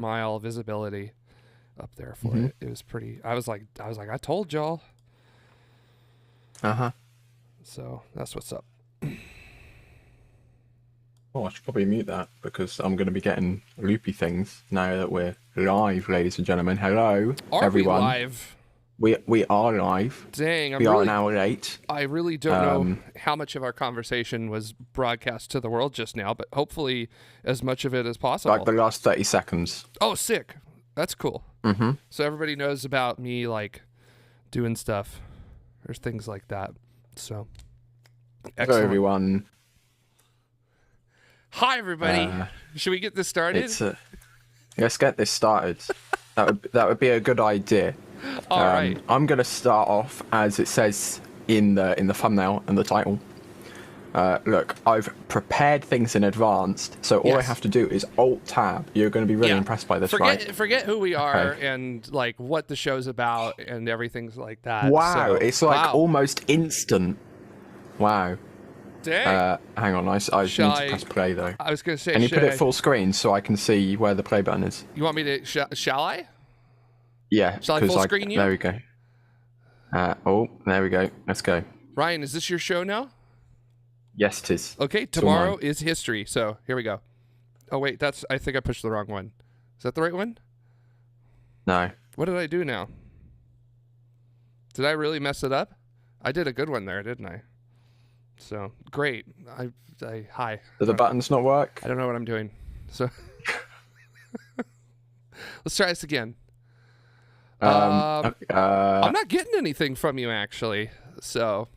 mile visibility up there for it. It was pretty. I was like, I told y'all. So that's what's up. Oh, I should probably mute that because I'm going to be getting loopy things now that we're live, ladies and gentlemen. Hello, everyone. We live? We are live. Dang, we are an hour late. I really don't know how much of our conversation was broadcast to the world just now, but hopefully as much of it as possible. Like the last 30 seconds. Oh, sick. That's cool. So everybody knows about me, like, doing stuff or things like that. So, excellent. Hello, everyone. Hi, everybody. Should we get this started? Let's get this started. that would be a good idea. All right. I'm going to start off as it says in the thumbnail and the title. Look, I've prepared things in advance, so all I have to do is Alt-Tab. You're going to be really impressed by this, right? Forget who we are and like what the show's about and everything's like that. Wow, so, it's like almost instant. Wow. Dang. Hang on, I need to press play though. I was going to say, can you put it full screen so I can see where the play button is? You want me to? Shall I? Yeah. Shall I full screen you? There we go. There we go. Let's go. Ryan, is this your show now? Yes, it is. Okay, tomorrow is history. So here we go. Oh wait, I think I pushed the wrong one. Is that the right one? No. What did I do now? Did I really mess it up? I did a good one there, didn't I? So great. Hi. Do the buttons not work? I don't know what I'm doing. So let's try this again. I'm not getting anything from you actually. So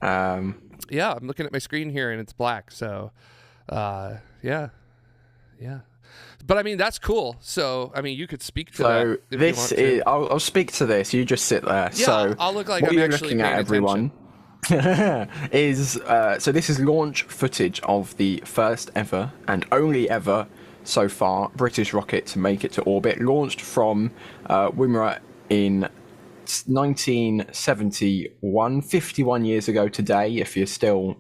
yeah, I'm looking at my screen here and it's black. So yeah. But I mean that's cool. So I mean you could speak to that. If this you want to. is. I'll speak to this. You just sit there. Yeah, so I'll look like what I'm you're actually looking at, paying everyone. Is so this is launch footage of the first ever and only ever so far British rocket to make it to orbit, launched from Wimmera in 1971, 51 years ago today. If you're still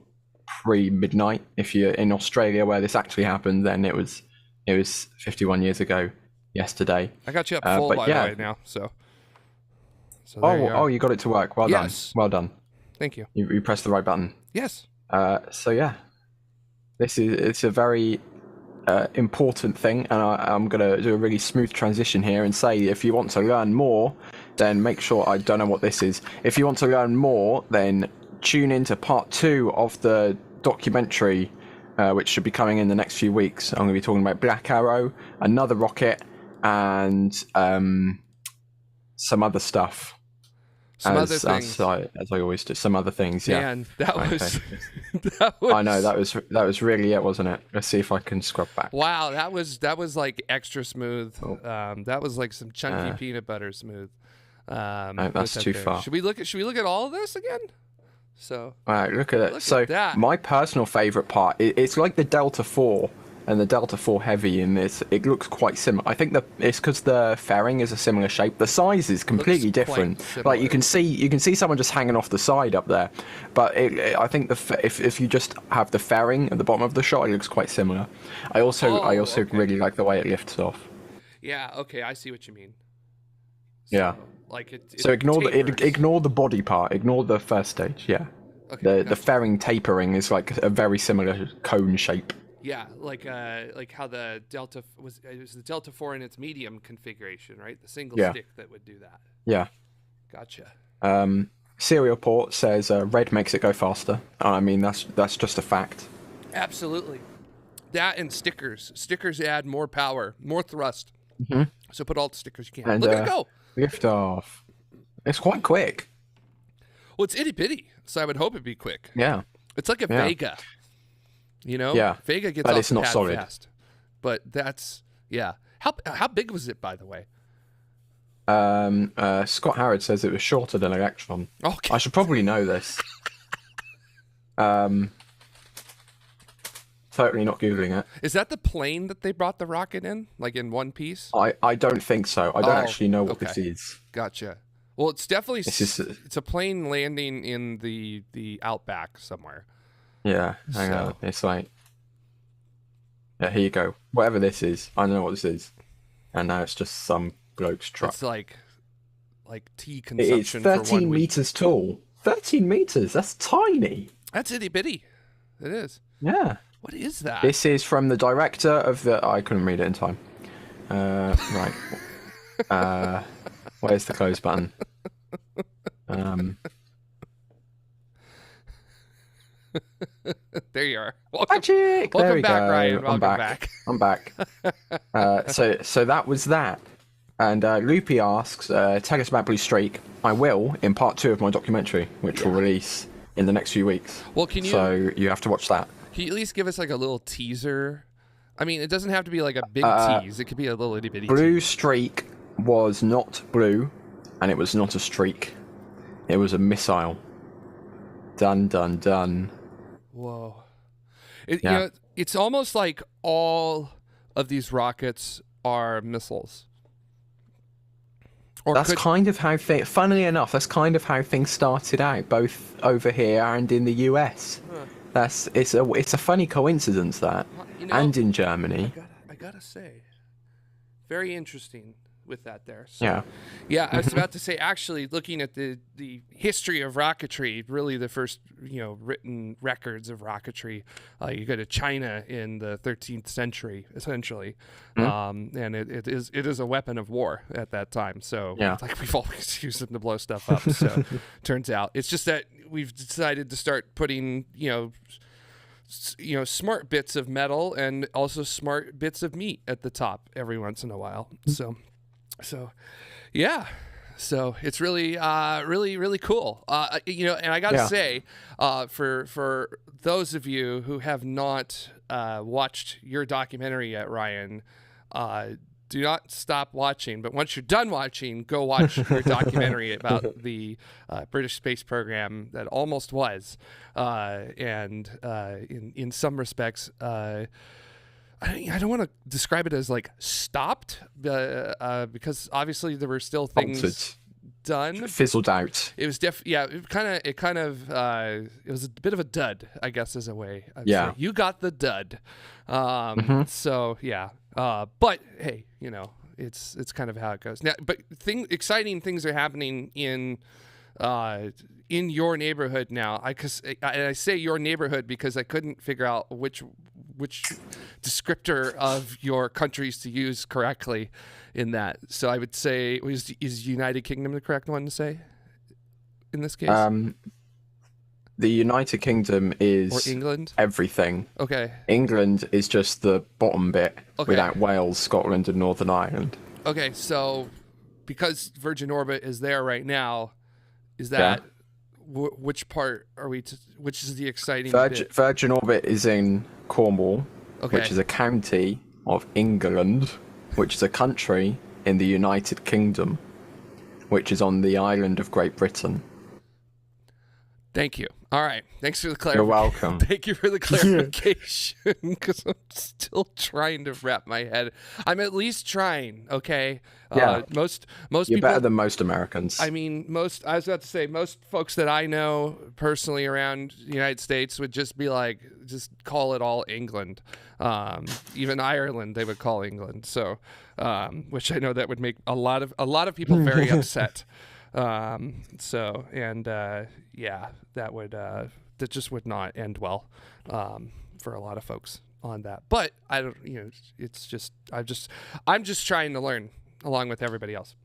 pre-midnight, if you're in Australia where this actually happened, then it was 51 years ago yesterday. I got you up full by the way now. So you got it to work. Well done. Well done. Thank you. You pressed the right button. Yes. So yeah, it's a very important thing, and I'm gonna do a really smooth transition here and say if you want to learn more, then make sure I don't know what this is. If you want to learn more, then tune into part 2 of the documentary, which should be coming in the next few weeks. I'm gonna be talking about Black Arrow, another rocket, and some other stuff. As I always do, some other things. Man, that was. I know that was really it, wasn't it? Let's see if I can scrub back. Wow, that was like extra smooth. That was like some chunky peanut butter smooth. No, that's too far. Should we look at all of this again? So. All right, look at it. So my personal favorite part, it's like the Delta IV and the Delta IV Heavy in this. It looks quite similar. I think it's because the fairing is a similar shape. The size is completely different. Like you can see someone just hanging off the side up there, but I think if you just have the fairing at the bottom of the shot, it looks quite similar. I also really like the way it lifts off. Yeah. Okay, I see what you mean. So, yeah. Like it. So ignore the body part. Ignore the first stage. Yeah. Okay. The fairing tapering is like a very similar cone shape. Yeah, like how the Delta was the Delta IV in its medium configuration, right? The single stick that would do that. Yeah. Gotcha. Serial port says red makes it go faster. I mean that's just a fact. Absolutely. That and stickers. Stickers add more power, more thrust. So put all the stickers you can. And, look at it go. Lift off. It's quite quick. Well, it's itty bitty, so I would hope it'd be quick. Yeah. It's like a Vega. You know, Vega gets but off it's the not pad solid. fast. But that's How big was it, by the way? Scott Harrod says it was shorter than Electron. Okay. I should probably know this. Totally not googling it. Is that the plane that they brought the rocket in, like in one piece? I don't think so. I don't actually know what this is. Gotcha. Well, it's definitely it's a plane landing in the outback somewhere. Yeah, hang on. It's like, yeah, here you go. Whatever this is, I know what this is. And now it's just some bloke's truck. It's like tea It's consumption 13 for 1 week. meters tall. 13 meters. That's tiny. That's itty bitty. It is. Yeah. What is that? This is from the director of the. I couldn't read it in time. Right. Where's the close button? There you are. Magic. Welcome There we back, go. Ryan. Welcome back. I'm back. So that was that. And Loopy asks, tell us about Blue Streak. I will in part 2 of my documentary, which will release in the next few weeks. Well, can you? So you have to watch that. Can you at least give us like a little teaser? I mean, it doesn't have to be like a big tease. It could be a little itty bitty. Blue tease. Streak was not blue, and it was not a streak. It was a missile. Dun dun dun. Whoa. You know, it's almost like all of these rockets are missiles. Or that's kind of how funnily enough, that's kind of how things started out, both over here and in the US. Huh. It's a funny coincidence that, and in Germany. I gotta say, very interesting with that there. So, yeah. I was about to say, actually, looking at the history of rocketry, really the first written records of rocketry, you go to China in the 13th century, essentially, and it is a weapon of war at that time. So like we've always used them to blow stuff up. So turns out it's just that we've decided to start putting smart bits of metal and also smart bits of meat at the top every once in a while. So yeah. So it's really, really cool. And I got to say, for those of you who have not watched your documentary yet, Ryan, do not stop watching. But once you're done watching, go watch your documentary about the British space program that almost was. And in some respects, I don't want to describe it as like stopped, because obviously there were still things done. Fizzled out. It was it was a bit of a dud, I guess, is a way. Say. You got the dud. So yeah. But hey, it's kind of how it goes now. But exciting things are happening in your neighborhood now. I say your neighborhood because I couldn't figure out which descriptor of your countries to use correctly in that. So I would say, is United Kingdom the correct one to say in this case? The United Kingdom is or England? Everything. Okay. England is just the bottom bit without Wales, Scotland, and Northern Ireland. Okay, so because Virgin Orbit is there right now, is that which part are we? Which is the exciting bit? Virgin Orbit is in Cornwall, which is a county of England, which is a country in the United Kingdom, which is on the island of Great Britain. Thank you. All right. Thanks for the clarification. You're welcome. Thank you for the clarification, because I'm still trying to wrap my head. I'm at least trying, okay? Most You're people... better than most Americans. I mean, I was about to say, most folks that I know personally around the United States would just be like, just call it all England. Even Ireland, they would call England. So, which I know that would make a lot of people very upset. That just would not end well for a lot of folks on that. But I don't, it's just I'm just trying to learn along with everybody else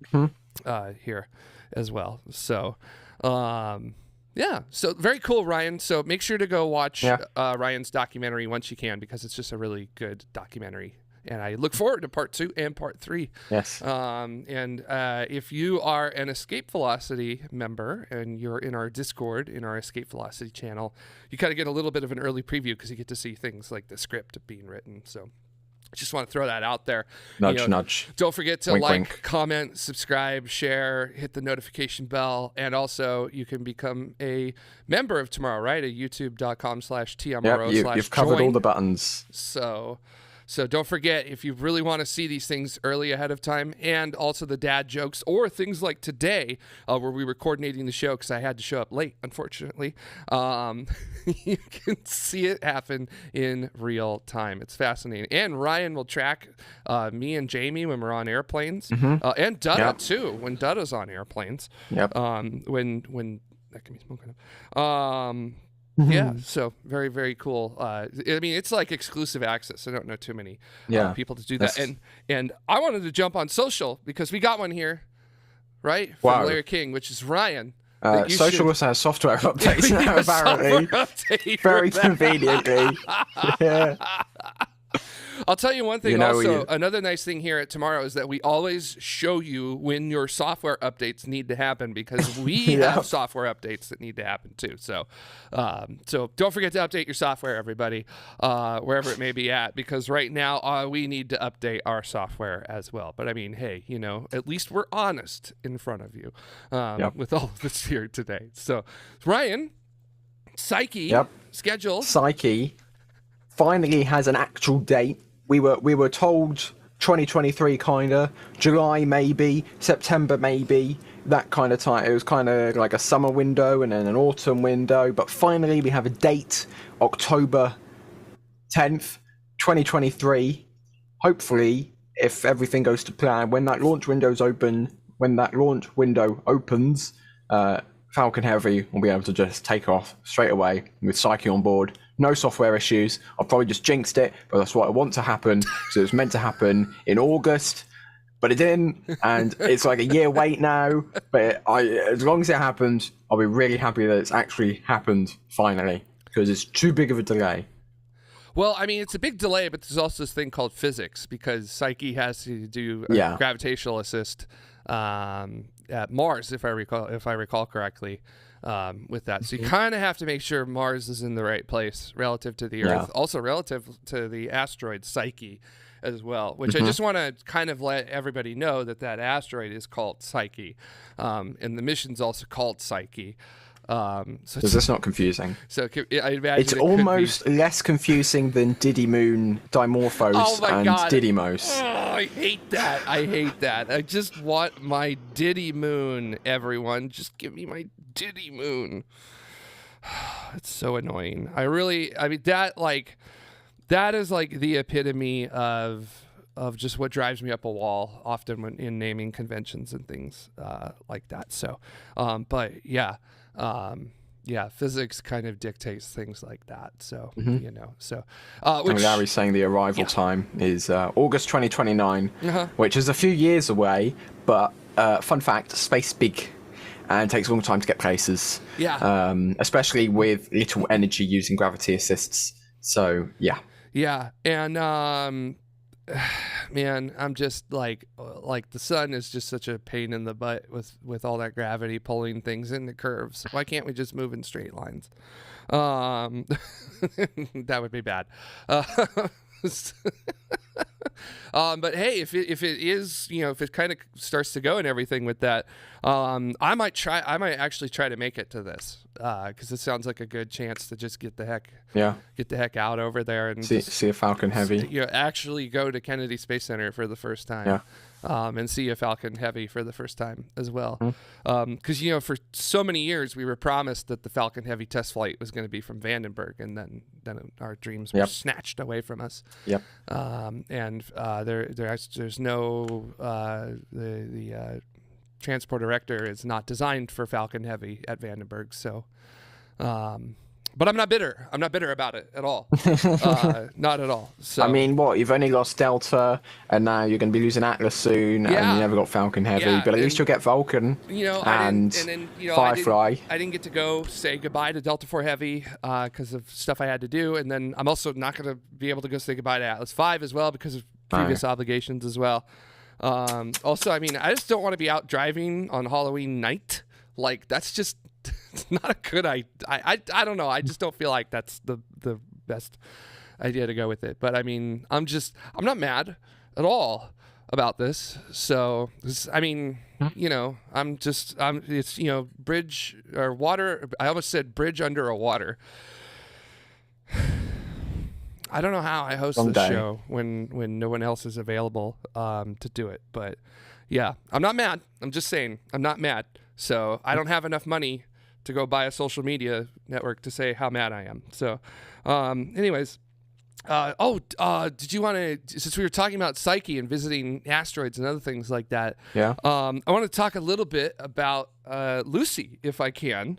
here as well. So so very cool, Ryan. So make sure to go watch Ryan's documentary once you can, because it's just a really good documentary. And I look forward to part 2 and part 3. Yes. And if you are an Escape Velocity member and you're in our Discord, in our Escape Velocity channel, you kind of get a little bit of an early preview because you get to see things like the script being written. So I just want to throw that out there. Nudge. Don't forget to wink. comment, subscribe, share, hit the notification bell. And also you can become a member of Tomorrow, right? At youtube.com/TMRO/join. You've covered all the buttons. So don't forget, if you really want to see these things early ahead of time, and also the dad jokes, or things like today, where we were coordinating the show because I had to show up late, unfortunately, you can see it happen in real time. It's fascinating. And Ryan will track me and Jamie when we're on airplanes, and Dutta too, when Dutta's on airplanes. Yep. When that can be smoking up. Yeah, so very, very cool. I mean, it's like exclusive access. I don't know too many people to do that. And I wanted to jump on social because we got one here, right? From Larry King, which is Ryan. Social also has software updates now, apparently. Very conveniently. Yeah. I'll tell you one thing also. Another nice thing here at TMRO is that we always show you when your software updates need to happen because we have software updates that need to happen too. So don't forget to update your software, everybody, wherever it may be at, because right now we need to update our software as well. But I mean, hey, at least we're honest in front of you with all of this here today. So Ryan, Psyche schedule. Psyche finally has an actual date. We were told 2023 kinda, July maybe, September maybe, that kind of time. It was kind of like a summer window and then an autumn window, but finally we have a date, October 10th, 2023. Hopefully, if everything goes to plan, when that launch window opens, Falcon Heavy will be able to just take off straight away with Psyche on board. No software issues. I've probably just jinxed it, but that's what I want to happen because it was meant to happen in August, but it didn't, and it's like a year wait now. But as long as it happens, I'll be really happy that it's actually happened finally because it's too big of a delay. Well, I mean, it's a big delay, but there's also this thing called physics because Psyche has to do a gravitational assist at Mars, if I recall correctly. With that, so you kind of have to make sure Mars is in the right place relative to the Earth, also relative to the asteroid Psyche as well, which I just want to kind of let everybody know that asteroid is called Psyche, and the mission's also called Psyche. So is this not confusing? So I imagine it's almost less confusing than Didymoon, Dimorphos, and Didymos. Oh, I hate that. I just want my Didymoon, everyone. Just give me my Didymoon. It's so annoying. I mean, that is like the epitome of just what drives me up a wall often when in naming conventions and things like that. So, but yeah. Physics kind of dictates things like that. So, which Larry's saying the arrival time is August 2029, which is a few years away, but fun fact, space big and takes a long time to get places. Yeah. Especially with little energy using gravity assists. So, yeah. Yeah. And, man, I'm just like the sun is just such a pain in the butt with all that gravity pulling things into curves. Why can't we just move in straight lines? That would be bad. But hey, if it is, if it kind of starts to go and everything with that, I might actually try to make it to this because it sounds like a good chance to just get the heck out over there and see a Falcon Heavy. Actually go to Kennedy Space Center for the first time. Yeah. And see a Falcon Heavy for the first time as well. Because, for so many years we were promised that the Falcon Heavy test flight was going to be from Vandenberg, and then our dreams were snatched away from us. Yep. And there's no the transport director is not designed for Falcon Heavy at Vandenberg, so. But I'm not bitter. I'm not bitter about it at all. Not at all. So I mean, you've only lost Delta, and now you're going to be losing Atlas soon, and you never got Falcon Heavy. But at least you'll get Vulcan and Firefly. I didn't get to go say goodbye to Delta IV Heavy because of stuff I had to do, and then I'm also not going to be able to go say goodbye to Atlas V as well because of previous obligations as well. Also, I mean, I just don't want to be out driving on Halloween night. Like, that's just it's not a good idea. I don't know. I just don't feel like that's the best idea to go with it. But I mean, I'm not mad at all about this. So, I mean, it's, bridge or water. I almost said bridge under a water. I don't know how I host this show when no one else is available to do it. But yeah, I'm not mad. I'm just saying I'm not mad. So I don't have enough money to go buy a social media network to say how mad I am. So anyways, did you want to, since we were talking about Psyche and visiting asteroids and other things like that, yeah, I want to talk a little bit about Lucy, if I can.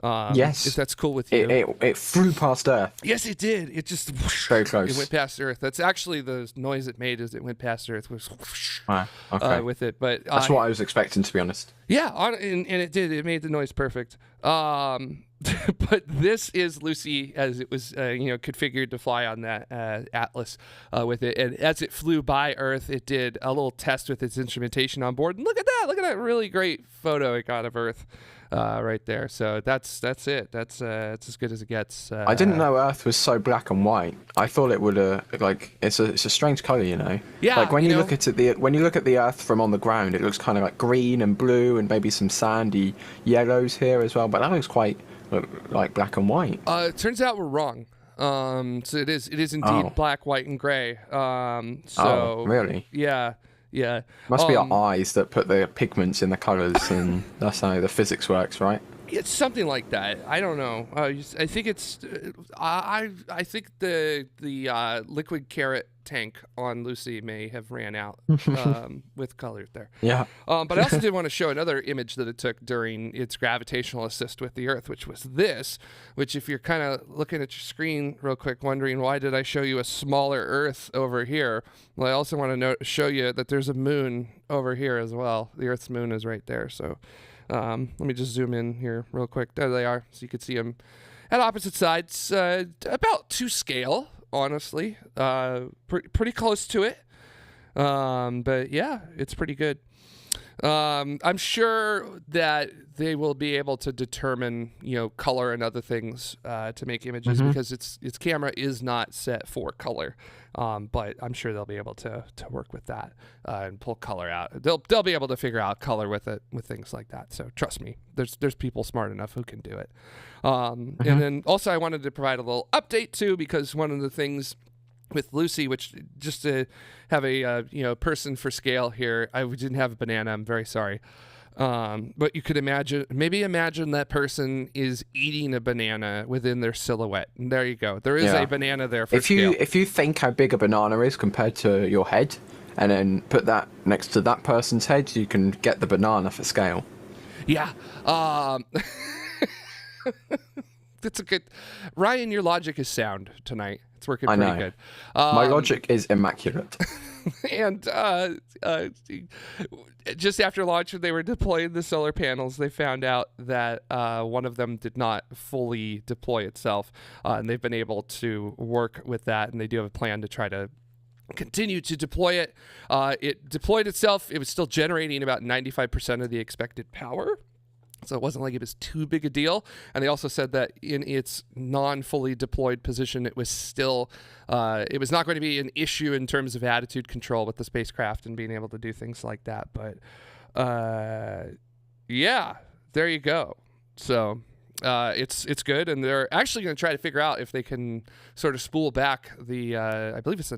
Yes, if that's cool with you. It flew past Earth. Yes, it did. It just very close. It went past Earth. That's actually the noise it made as it went past Earth was okay. With it. But that's what I was expecting, to be honest. Yeah, and it did. It made the noise perfect. But this is Lucy as it was, configured to fly on that Atlas with it. And as it flew by Earth, it did a little test with its instrumentation on board. And look at that! Look at that really great photo it got of Earth. Right there. So that's it. That's as good as it gets. I didn't know Earth was so black and white. I thought it would it's a strange color, Yeah. Like when you look at the Earth from on the ground, it looks kind of like green and blue and maybe some sandy yellows here as well. But that looks quite like black and white. It turns out we're wrong. So it is indeed black, white, and gray. So really? Yeah. Yeah. Must be our eyes that put the pigments in the colors, and that's how the physics works, right? It's something like that. I don't know. I think it's. I think the liquid carrot tank on Lucy may have ran out with color there. Yeah. But I also did want to show another image that it took during its gravitational assist with the Earth, which was this. Which, if you're kind of looking at your screen real quick, wondering why did I show you a smaller Earth over here? Well, I also want to show you that there's a moon over here as well. The Earth's moon is right there. So. Let me just zoom in here real quick. There they are. So you can see them at opposite sides, about to scale, honestly. Pretty close to it. But yeah, it's pretty good. I'm sure that they will be able to determine, color and other things to make images because its camera is not set for color. But I'm sure they'll be able to work with that and pull color out. They'll be able to figure out color with it with things like that. So trust me, there's people smart enough who can do it. And then also I wanted to provide a little update too, because one of the things with Lucy, which just to have a person for scale here, I didn't have a banana. I'm very sorry. But you could imagine that person is eating a banana within their silhouette. And there you go. There is a banana there for scale. If you think how big a banana is compared to your head, and then put that next to that person's head, you can get the banana for scale. Yeah. That's a good. Ryan, your logic is sound tonight. It's working pretty good. My logic is immaculate. And just after launch, when they were deploying the solar panels, they found out that one of them did not fully deploy itself. And they've been able to work with that, and they do have a plan to try to continue to deploy it. It deployed itself. It was still generating about 95% of the expected power. So it wasn't like it was too big a deal. And they also said that in its non-fully deployed position, it was still, it was not going to be an issue in terms of attitude control with the spacecraft and being able to do things like that. But yeah, there you go. So it's good. And they're actually going to try to figure out if they can sort of spool back the, I believe it's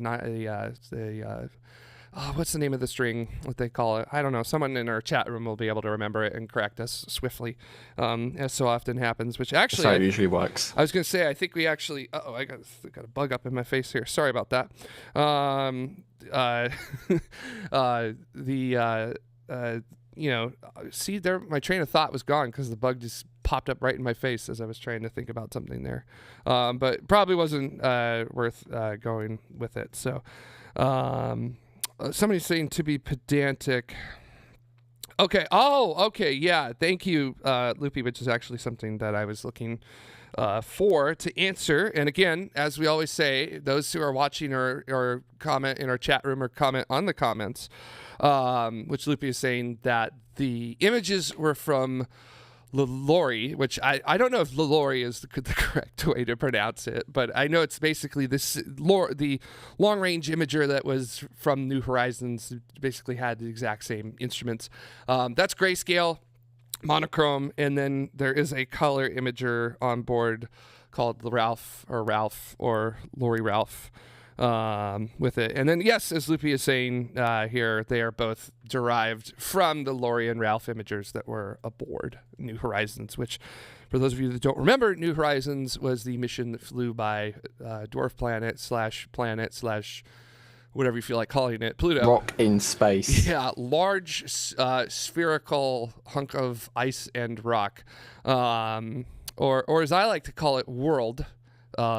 what's the name of the string? What they call it? I don't know. Someone in our chat room will be able to remember it and correct us swiftly, as so often happens. Which actually, that's how it usually works. I was going to say, I think we actually. I got a bug up in my face here. Sorry about that. See there, my train of thought was gone because the bug just popped up right in my face as I was trying to think about something there. But probably wasn't worth going with it. So. Somebody's saying to be pedantic. Okay. Oh, okay. Yeah. Thank you, Loopy, which is actually something that I was looking for to answer. And again, as we always say, those who are watching or comment in our chat room or comment on the comments, which Loopy is saying that the images were from Lilori, which I don't know if Lilori is the correct way to pronounce it, but I know it's basically the long-range imager that was from New Horizons, basically had the exact same instruments. That's grayscale, monochrome, and then there is a color imager on board called the Ralph or Lori Ralph with it. And then, yes, as Loopy is saying here, they are both derived from the Lori and Ralph imagers that were aboard New Horizons, which, for those of you that don't remember, New Horizons was the mission that flew by dwarf planet / whatever you feel like calling it, Pluto. Rock in space. Yeah, large spherical hunk of ice and rock. Or as I like to call it, world,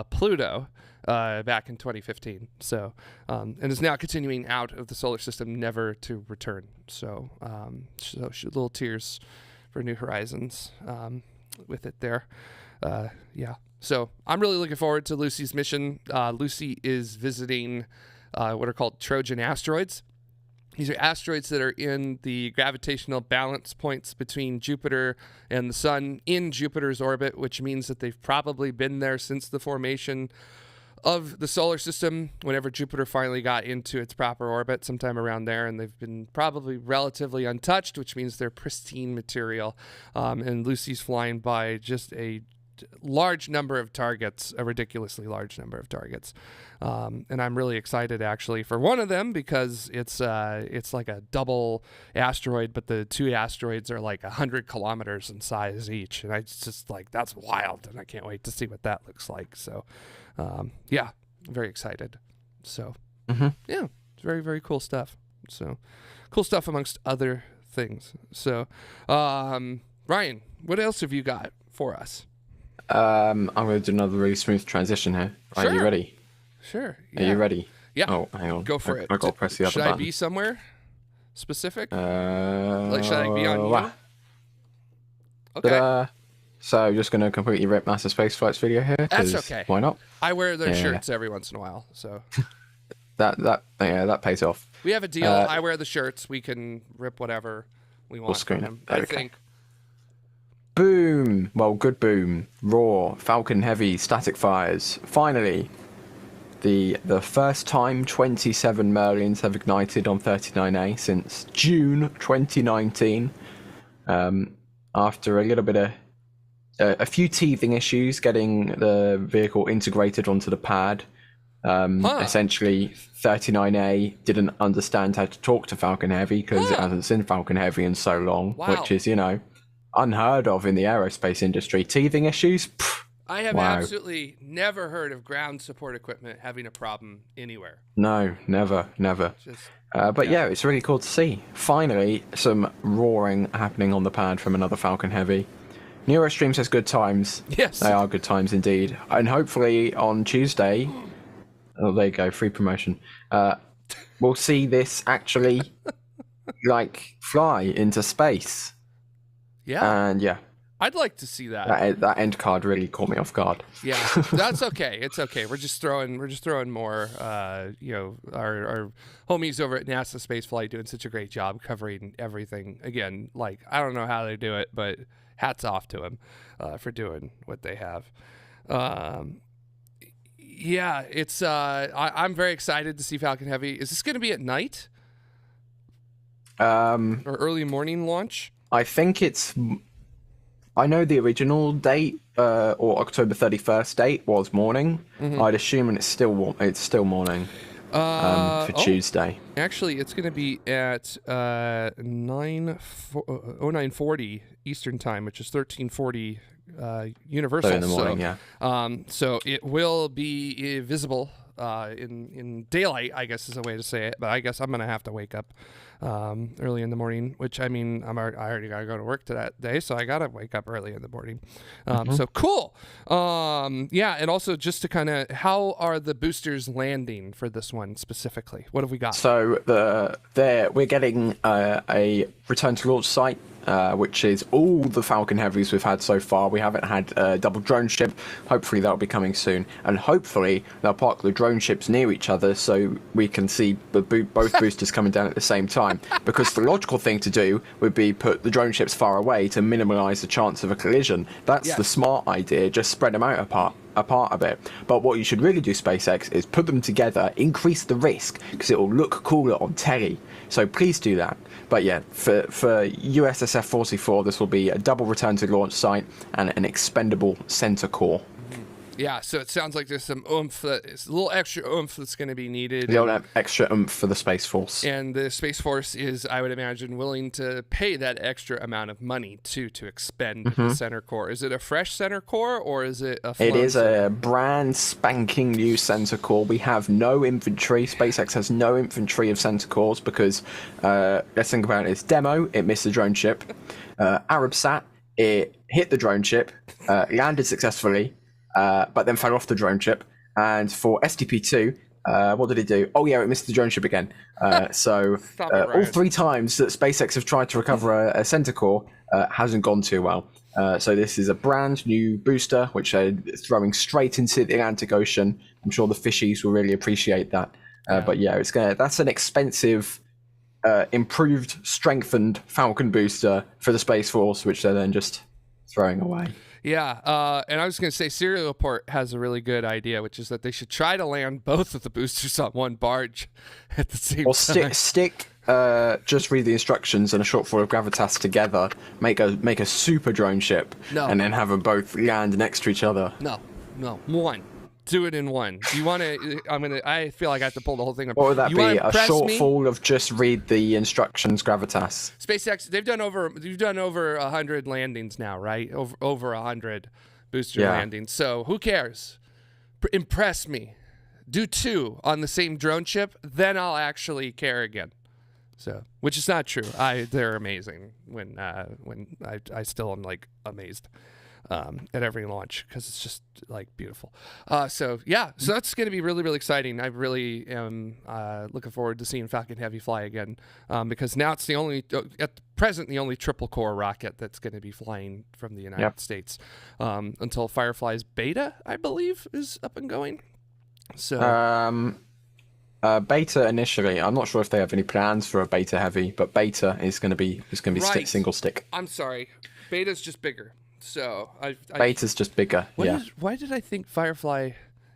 Pluto, back in 2015. So, and is now continuing out of the solar system, never to return. So, little tears for New Horizons with it there. Yeah. So I'm really looking forward to Lucy's mission. Lucy is visiting what are called Trojan asteroids. These are asteroids that are in the gravitational balance points between Jupiter and the Sun in Jupiter's orbit, which means that they've probably been there since the formation of the solar system, whenever Jupiter finally got into its proper orbit, sometime around there, and they've been probably relatively untouched, which means they're pristine material. And Lucy's flying by just a large number of targets, a ridiculously large number of targets. And I'm really excited actually for one of them because it's like a double asteroid, but the two asteroids are like 100 kilometers in size each. And I just like, that's wild. And I can't wait to see what that looks like. So, yeah, I'm very excited. So, yeah, it's very, very cool stuff. So cool stuff amongst other things. So, Ryan, what else have you got for us? I'm going to do another really smooth transition here. Are you ready? Sure. Yeah. Are you ready? Yeah. Oh, hang on. Go for it. I got to press the other button. Should I be somewhere specific? Like, should I be on you? Okay. So, just going to completely rip Master Space Flight's video here. That's okay. Why not? I wear those shirts every once in a while, so. that pays off. We have a deal. I wear the shirts. We can rip whatever we want. We'll screen them. I think. Boom! Well, good boom. Raw, Falcon Heavy, static fires. Finally, the first time 27 Merlins have ignited on 39A since June 2019. After a little bit of a few teething issues getting the vehicle integrated onto the pad. Essentially, 39A didn't understand how to talk to Falcon Heavy because it hasn't seen Falcon Heavy in so long, which is, unheard of in the aerospace industry. Teething issues? Pff, I have absolutely never heard of ground support equipment having a problem anywhere. No, never. But yeah, it's really cool to see. Finally, some roaring happening on the pad from another Falcon Heavy. Neurostream says good times. Yes. They are good times indeed. And hopefully on Tuesday, oh, there you go, free promotion. We'll see this actually, fly into space. Yeah. And yeah. I'd like to see that. That end card really caught me off guard. Yeah, that's okay. It's okay. We're just throwing more. Our homies over at NASA Spaceflight doing such a great job covering everything. Again, I don't know how they do it, but hats off to them for doing what they have. Yeah, it's. I'm very excited to see Falcon Heavy. Is this going to be at night? Or early morning launch? I think it's. I know the original date, or October 31st date, was morning. Mm-hmm. I'd assume, and it's still morning for Tuesday. Actually, it's going to be at 0940 Eastern time, which is 1340 Universal. So in the morning, yeah. So it will be visible in daylight, I guess is a way to say it. But I guess I'm going to have to wake up early in the morning, which I already got to go to work to that day, so I got to wake up early in the morning. So cool. Yeah, and also just to kind of, how are the boosters landing for this one specifically? What have we got? So we're getting a return to launch site. Which is all the Falcon Heavies we've had so far. We haven't had a double drone ship. Hopefully that'll be coming soon. And hopefully they'll park the drone ships near each other so we can see both boosters coming down at the same time. Because the logical thing to do would be put the drone ships far away to minimize the chance of a collision. That's the smart idea. Just spread them out apart a bit. But what you should really do, SpaceX, is put them together, increase the risk, because it will look cooler on telly. So please do that. But yeah, for USSF-44, this will be a double return to launch site and an expendable center core. Yeah, so it sounds like there's some oomph, it's a little extra oomph that's going to be needed. They'll have extra oomph for the Space Force. And the Space Force is, I would imagine, willing to pay that extra amount of money, to expend the center core. Is it a fresh center core, or is it a flown It is center? a brand spanking new center core. We have no infantry. SpaceX has no infantry of center cores because, let's think about it, it's demo, it missed the drone ship. Arabsat, it hit the drone ship, landed successfully, but then fell off the drone ship. And for SDP-2, what did it do? Oh yeah, it missed the drone ship again. So all 3 times that SpaceX have tried to recover a center core hasn't gone too well. So this is a brand new booster, which they're throwing straight into the Atlantic Ocean. I'm sure the fishies will really appreciate that. But yeah, that's an expensive, improved, strengthened Falcon booster for the Space Force, which they're then just throwing away. Yeah, and I was going to say Serial Report has a really good idea, which is that they should try to land both of the boosters on one barge at the same time. Or stick just read the instructions and a short fall of gravitas together, make a super drone ship, and then have them both land next to each other. No, one. Do it in one. You want to? I feel like I have to pull the whole thing up. What would that be? A short fall of just read the instructions, gravitas. SpaceX, you've done over 100 landings now, right? Over 100 booster landings. So who cares? Impress me. Do 2 on the same drone ship, then I'll actually care again. So, which is not true. They're amazing. When I still am like amazed at every launch, because it's just like beautiful. So that's going to be really, really exciting. I really am looking forward to seeing Falcon Heavy fly again, because now it's at present the only triple core rocket that's going to be flying from the United States until Firefly's beta, I believe, is up and going. So beta initially, I'm not sure if they have any plans for a beta heavy, but beta is going to be single stick. I'm sorry, beta's just bigger. So beta's just bigger. Why did I think Firefly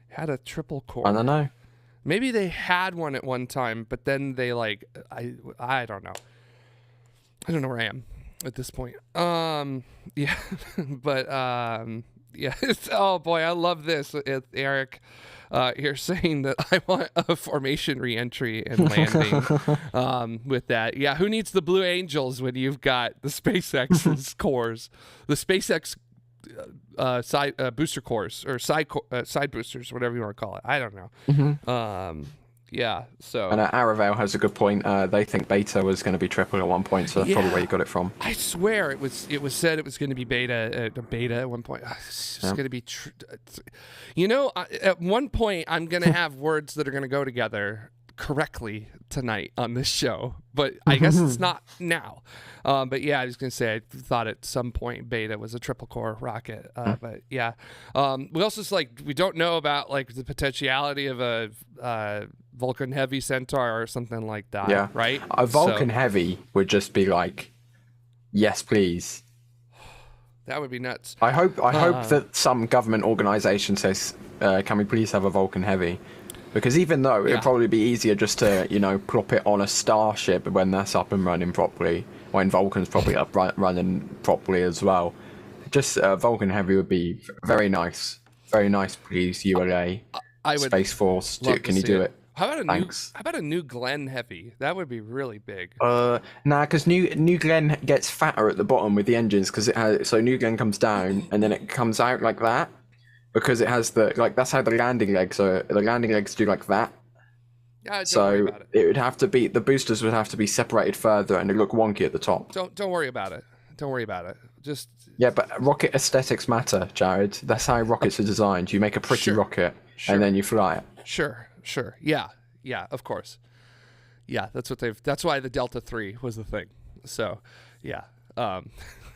had a triple core? I don't know. Maybe they had one at one time, but then they I don't know. I don't know where I am at this point. Yeah, but yeah. Oh boy, I love this. Eric here saying that I want a formation re-entry and landing with that. Yeah, who needs the Blue Angels when you've got the SpaceX's cores, the SpaceX side booster cores, or side boosters, whatever you want to call it. I don't know. Yeah, so... And Aravale has a good point. They think beta was going to be triple at one point, so that's probably where you got it from. I swear it was said it was going to be beta at one point. It's just going to be... at one point, I'm going to have words that are going to go together correctly tonight on this show, but I guess it's not now. But yeah, I was going to say, I thought at some point beta was a triple core rocket. But yeah, we also we don't know about the potentiality of a Vulcan Heavy Centaur or something like that. Yeah. Right. A Vulcan Heavy would just be yes, please. That would be nuts. I hope that some government organization says, can we please have a Vulcan Heavy? Because even though it'd probably be easier just to, plop it on a Starship when that's up and running properly, when Vulcan's probably up running properly as well. Just Vulcan Heavy would be very nice. Very nice, please, ULA. Space Force. Can you do it? How about a New Glenn Heavy? That would be really big. Because New Glenn gets fatter at the bottom with the engines, because it has. So New Glenn comes down and then it comes out like that. Because it has that's how the landing legs. So the landing legs do like that. Yeah, don't worry about it. It would have to be, the boosters would have to be separated further, and they look wonky at the top. Don't worry about it. Don't worry about it. Just but rocket aesthetics matter, Jared. That's how rockets are designed. You make a pretty rocket, and then you fly it. Sure. Yeah, of course. Yeah, that's why the Delta 3 was the thing. So, yeah.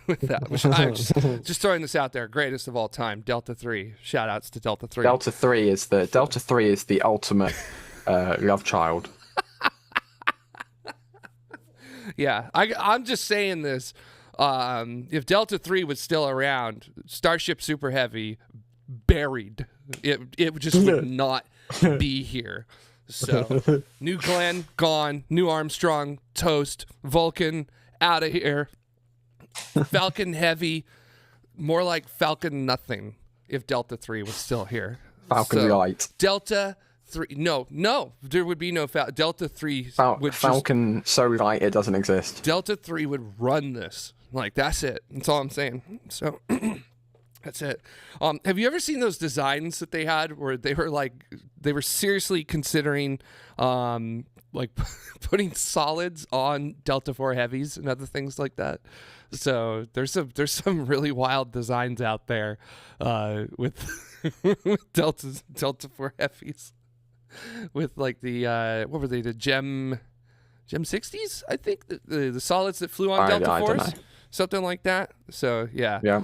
With that, which I'm just throwing this out there, greatest of all time, Delta 3. Shout outs to Delta 3. Delta 3 is the ultimate love child. Yeah, I'm just saying this. If Delta 3 was still around, Starship Super Heavy buried. It just would not be here. So, New Glenn gone, New Armstrong toast, Vulcan out of here. Falcon Heavy, more like Falcon nothing. if Delta 3 was still here. Falcon Light. Delta 3. No, there would be no Delta 3. Falcon so light it doesn't exist. Delta 3 would run this. Like, that's it. That's all I'm saying. So that's it. Have you ever seen those designs that they had where they were seriously considering like putting solids on Delta 4 heavies and other things like that? So there's some really wild designs out there with Delta 4 heavies, with like the what were they, the Gem 60s, I think, the solids that flew on Delta 4s, something like that. So yeah.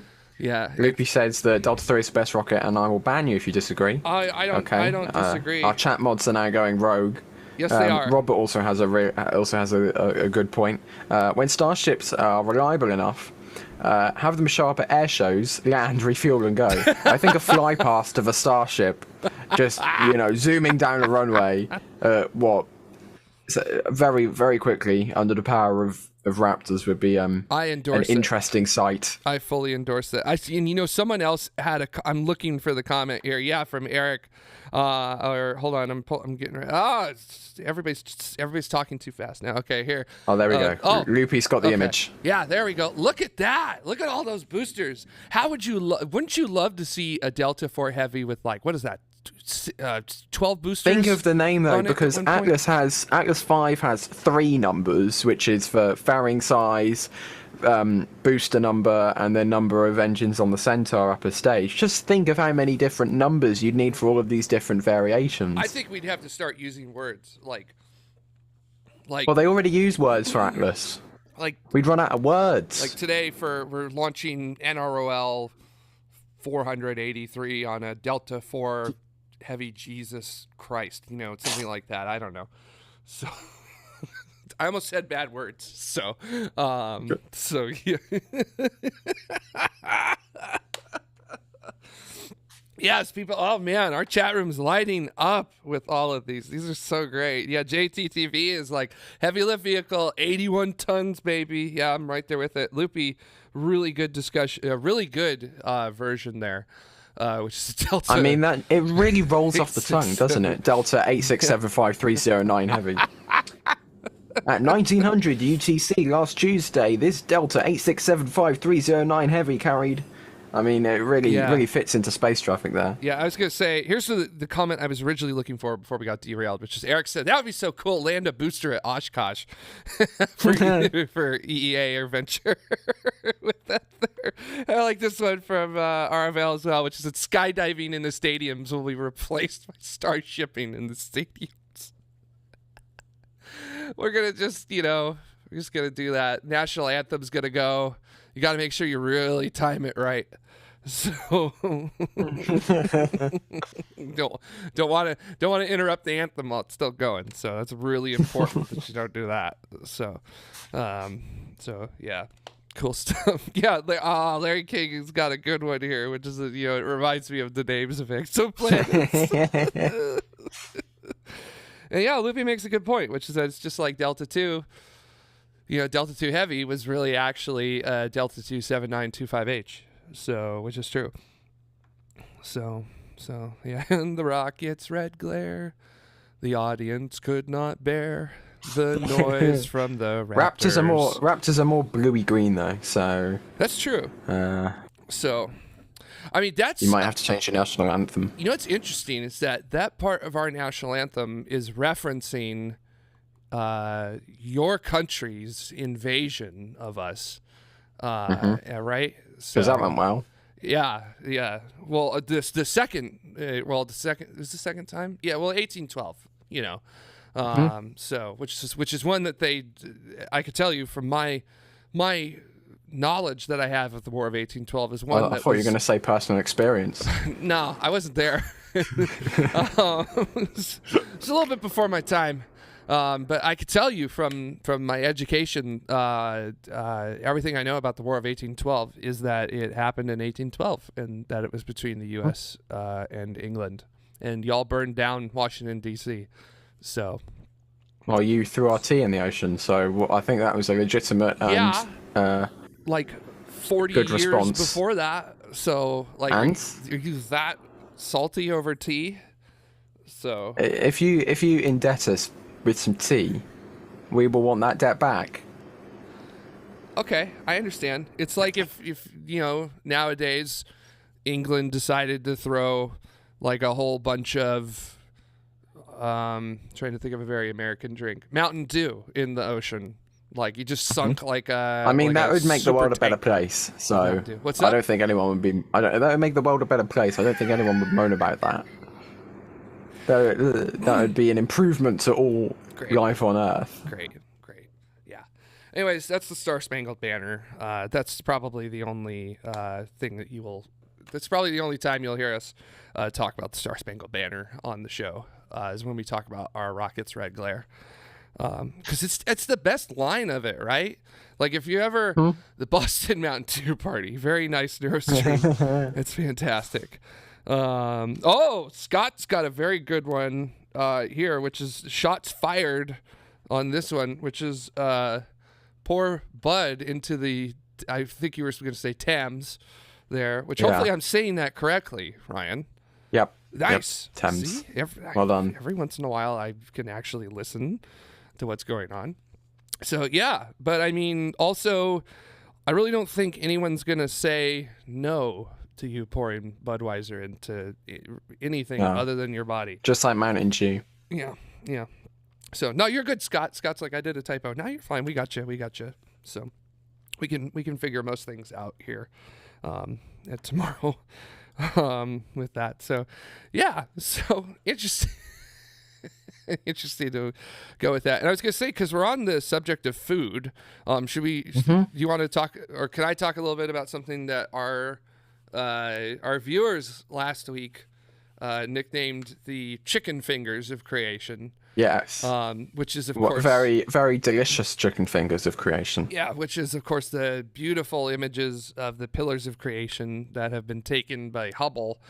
Loopy says that Delta 3 is the best rocket, and I will ban you if you disagree. I don't disagree. Our chat mods are now going rogue. Yes, they are. Robert also has a good point. When starships are reliable enough, have them show up at air shows, land, refuel, and go. I think a fly past of a starship, just zooming down a runway, very, very quickly under the power of Raptors would be an interesting sight. I fully endorse that. And someone else had I'm looking for the comment here. Yeah, from Eric. Or hold on, I'm getting right. Everybody's talking too fast now. Okay, here. Oh, there we go. Loopy's got the image. Yeah, there we go. Look at that. Look at all those boosters. How would you wouldn't you love to see a Delta 4 Heavy with, like, what is that? 12 boosters. Think of the name though, because Atlas 5 has 3 numbers, which is for fairing size, booster number, and then number of engines on the center upper stage. Just think of how many different numbers you'd need for all of these different variations. I think we'd have to start using words like. Well, they already use words for Atlas. Like, we'd run out of words. Like today, we're launching NROL 483 on a Delta 4 Heavy, Jesus Christ, something like that. I don't know. So I almost said bad words. So yeah. Yes, people. Oh man, our chat room's lighting up with all of these. These are so great. Yeah, JTTV is like heavy lift vehicle, 81 tons, baby. Yeah, I'm right there with it. Loopy, really good discussion, really good version there. Which is Delta. I mean, that it really rolls off the tongue, doesn't it? Delta 8675309 Heavy. At 1900 UTC last Tuesday, this Delta 8675309 Heavy carried. I mean, it really fits into space traffic there. Yeah, I was going to say, here's the comment I was originally looking for before we got derailed, which is Eric said, that would be so cool, land a booster at Oshkosh for EEA or Venture with that there. I like this one from RFL as well, which is that skydiving in the stadiums will be replaced by starshipping in the stadiums. We're going to just, we're just going to do that. National anthem's going to go. You got to make sure you really time it right. So don't want to interrupt the anthem while it's still going. So that's really important that you don't do that. So yeah, cool stuff. Yeah, Larry King has got a good one here, which is it reminds me of the names of exoplanets. And yeah, Loopy makes a good point, which is that it's just like Delta 2. Delta 2 Heavy was really actually Delta 2 7925H, which is true. So yeah, and the rocket's red glare, the audience could not bear the noise from the Raptors. Raptors are more bluey green though, so that's true. So, I mean, you might have to change your national anthem. What's interesting is that part of our national anthem is referencing your country's invasion of us, right? So that went well. Yeah. Well, the second is the second time. Yeah. Well, 1812. So which is one that I could tell you from my knowledge that I have of the War of 1812 is one. I thought you were going to say personal experience. No, I wasn't there. It's a little bit before my time. But I could tell you from my education, everything I know about the War of 1812 is that it happened in 1812 and that it was between the U.S. And England. And y'all burned down Washington, D.C. So. Well, you threw our tea in the ocean, so I think that was a legitimate and like 40 good years response. before that, So, like, And are you that salty over tea? So if you indebt us with some tea, we will want that debt back. okay, I understand. It's like if nowadays England decided to throw like a whole bunch of trying to think of a very American drink, Mountain Dew in the ocean. Like you just sunk like a. I mean, like that a would make the world a better tank. place. So What's that? I don't think anyone would be. That would make the world a better place. I don't think anyone would moan about that. That would be an improvement to all life on Earth. Great. Yeah. Anyways, that's the Star Spangled Banner. That's probably the only thing that you will. That's probably the only time you'll hear us talk about the Star Spangled Banner on the show. Is when we talk about our rocket's red glare. Because it's the best line of it, right? Like if you ever the Boston Mountain Dew Party, very nice Neurostream. It's fantastic. Scott's got a very good one here, which is shots fired on this one, which is pour Bud into the. I think you were going to say Thames there, which hopefully I'm saying that correctly, Ryan. Yep. Nice. Yep. Thames. See? Well done. Every once in a while, I can actually listen to what's going on. So yeah, but I mean, also, I really don't think anyone's gonna say no to you pouring Budweiser into anything other than your body. Just like Mountain Dew. Yeah. So no, you're good, Scott. Scott's like, I did a typo. No, you're fine. We got you. So we can figure most things out here at tomorrow with that. So yeah. So interesting. Interesting to go with that. And I was going to say, because we're on the subject of food, should we? Do you want to talk, or can I talk a little bit about something that our viewers last week nicknamed the chicken fingers of creation? Yes. Which is, of course, very, very delicious chicken fingers of creation. Yeah, which is, of course, the beautiful images of the pillars of creation that have been taken by Hubble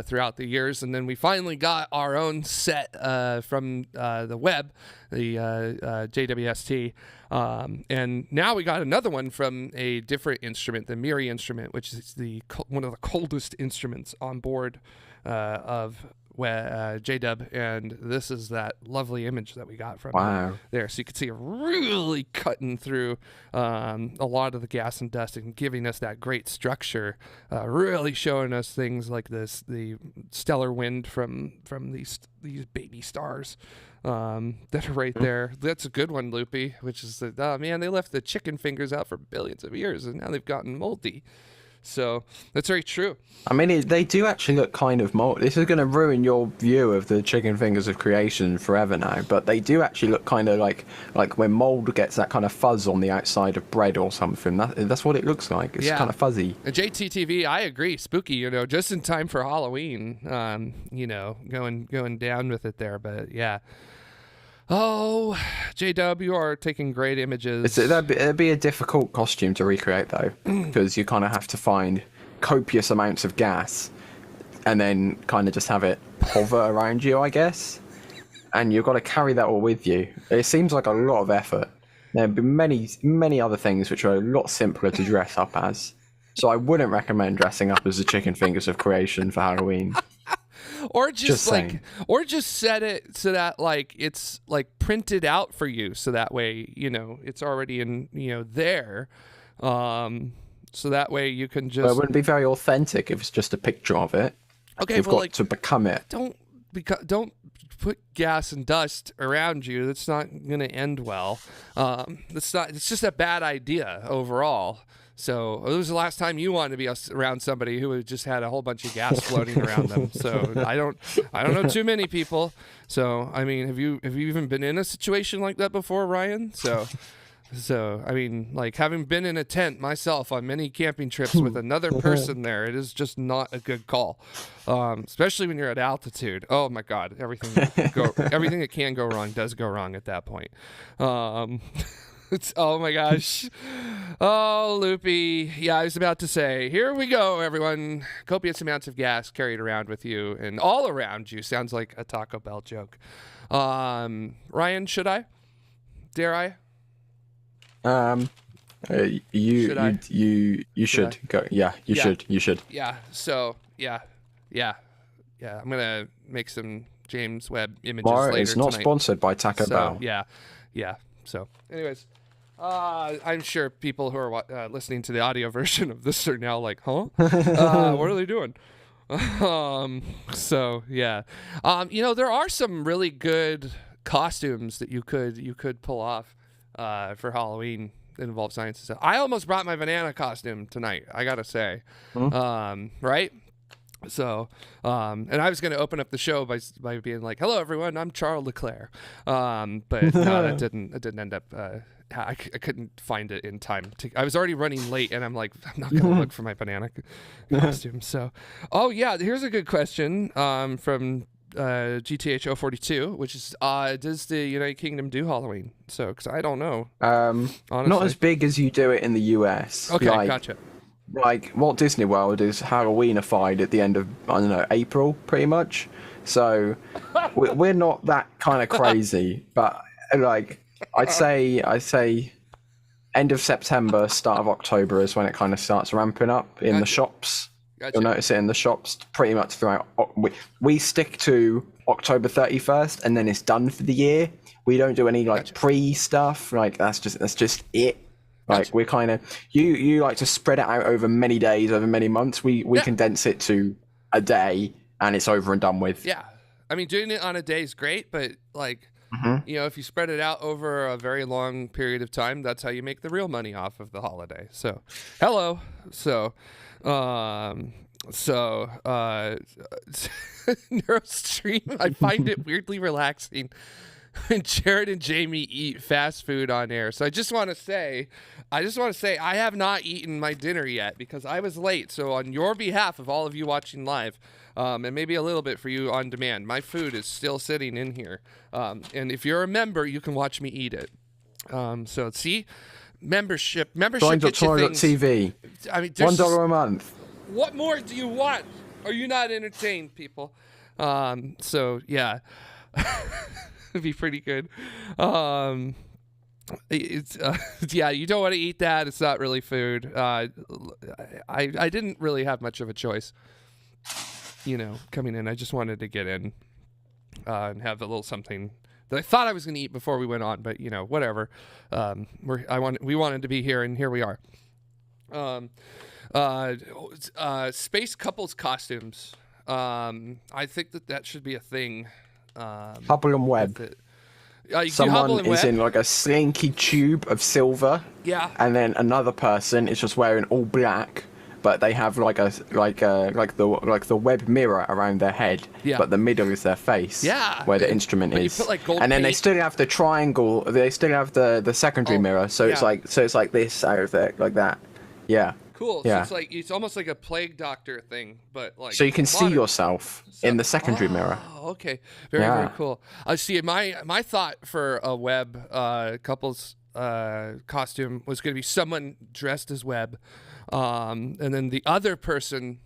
throughout the years. And then we finally got our own set from the Webb, the JWST. And now we got another one from a different instrument, the MIRI instrument, which is one of the coldest instruments on board of JW, and this is that lovely image that we got from there. So you can see it really cutting through a lot of the gas and dust and giving us that great structure, really showing us things like the stellar wind from these baby stars that are right there. That's a good one, Loopy, which is that, oh man, they left the chicken fingers out for billions of years, and now they've gotten moldy. So that's very true. I mean, they do actually look kind of mold. This is going to ruin your view of the chicken fingers of creation forever now, but they do actually look kind of like when mold gets that kind of fuzz on the outside of bread or something. That's what it looks like. It's kind of fuzzy. JTTV, I agree. Spooky, just in time for Halloween, going down with it there. But yeah. Oh, JW are taking great images. It'd be a difficult costume to recreate, though, because you kind of have to find copious amounts of gas and then kind of just have it hover around you, I guess. And you've got to carry that all with you. It seems like a lot of effort. There'd be many, many other things which are a lot simpler to dress up as. So I wouldn't recommend dressing up as the chicken fingers of creation for Halloween. Or just set it so that like it's like printed out for you, so that way it's already in there, so that way you can just. Well, it wouldn't be very authentic if it's just a picture of it. Okay, you've got to become it. Don't put gas and dust around you. That's not going to end well. It's just a bad idea overall. So it was the last time you wanted to be around somebody who just had a whole bunch of gas floating around them. So I don't know too many people. So I mean, have you even been in a situation like that before, Ryan? So I mean, like having been in a tent myself on many camping trips with another person there, it is just not a good call, especially when you're at altitude. Oh my God, everything that can go wrong does go wrong at that point. Oh my gosh. Oh, Loopy. Yeah, I was about to say, here we go, everyone. Copious amounts of gas carried around with you and all around you. Sounds like a Taco Bell joke. Ryan, should I? Dare I? You should go. Yeah, you should. You should. Yeah. So yeah. I'm gonna make some James Webb images later It's not tonight. sponsored by Taco Bell. Yeah. So, anyways, I'm sure people who are listening to the audio version of this are now like, huh? What are they doing? So yeah, there are some really good costumes that you could pull off for Halloween that involve science and stuff. I almost brought my banana costume tonight, I gotta say. Right? So, and I was going to open up the show by being like, "Hello, everyone. I'm Charles Leclerc." But no, it didn't end up. I couldn't find it in time. I was already running late, and I'm like, I'm not going to look for my banana costume. So, oh yeah, here's a good question from GTH 042, which is, does the United Kingdom do Halloween? So, because I don't know. Honestly. Not as big as you do it in the US. Okay, gotcha. Like Walt Disney World is Halloweenified at the end of, I don't know, April, pretty much. So we're not that kind of crazy, but like I'd say end of September, start of October is when it kind of starts ramping up in the shops. You'll notice it in the shops pretty much throughout. We stick to October 31st, and then it's done for the year. We don't do any pre stuff. Like that's just it. Like we're kind of you like to spread it out over many days, over many months. We condense it to a day, and it's over and done with. Yeah, I mean, doing it on a day is great, but like if you spread it out over a very long period of time, that's how you make the real money off of the holiday. So, Neurostream, I find it weirdly relaxing when Jared and Jamie eat fast food on air. So I just want to say I have not eaten my dinner yet because I was late. So on your behalf of all of you watching live, and maybe a little bit for you on demand, my food is still sitting in here. And if you're a member, you can watch me eat it. So see, membership gets you things. TV. I mean, $1 a month. What more do you want? Are you not entertained, people? So yeah. It'd be pretty good. It's you don't want to eat that. It's not really food. I didn't really have much of a choice, coming in. I just wanted to get in and have a little something that I thought I was going to eat before we went on, but whatever. We wanted to be here, and here we are. Space couples costumes. I think that should be a thing. Hubble and Webb. Someone is in like a slinky tube of silver. Yeah. And then another person is just wearing all black, but they have like the web mirror around their head. Yeah. But the middle is their face. Yeah. Where the instrument is. You put, like, gold and then paint. They still have the triangle. They still have the secondary mirror. So it's like this out of there, like that. Yeah. Cool. Yeah. So it's almost like a plague doctor thing, but like. So you can see yourself in the secondary mirror. Oh, okay. Very cool. I see. My thought for a Webb couple's costume was going to be someone dressed as Webb, and then the other person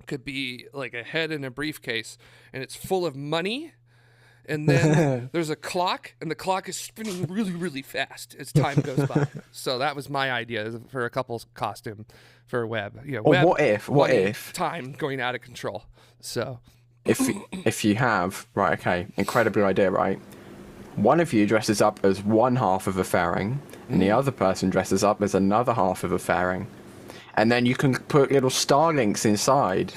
could be like a head in a briefcase, and it's full of money. And then there's a clock, and the clock is spinning really, really fast as time goes by. So that was my idea for a couple's costume for Webb. Webb, what if time going out of control? So if you have incredible idea, right? One of you dresses up as one half of a fairing, and the other person dresses up as another half of a fairing, and then you can put little Starlinks inside.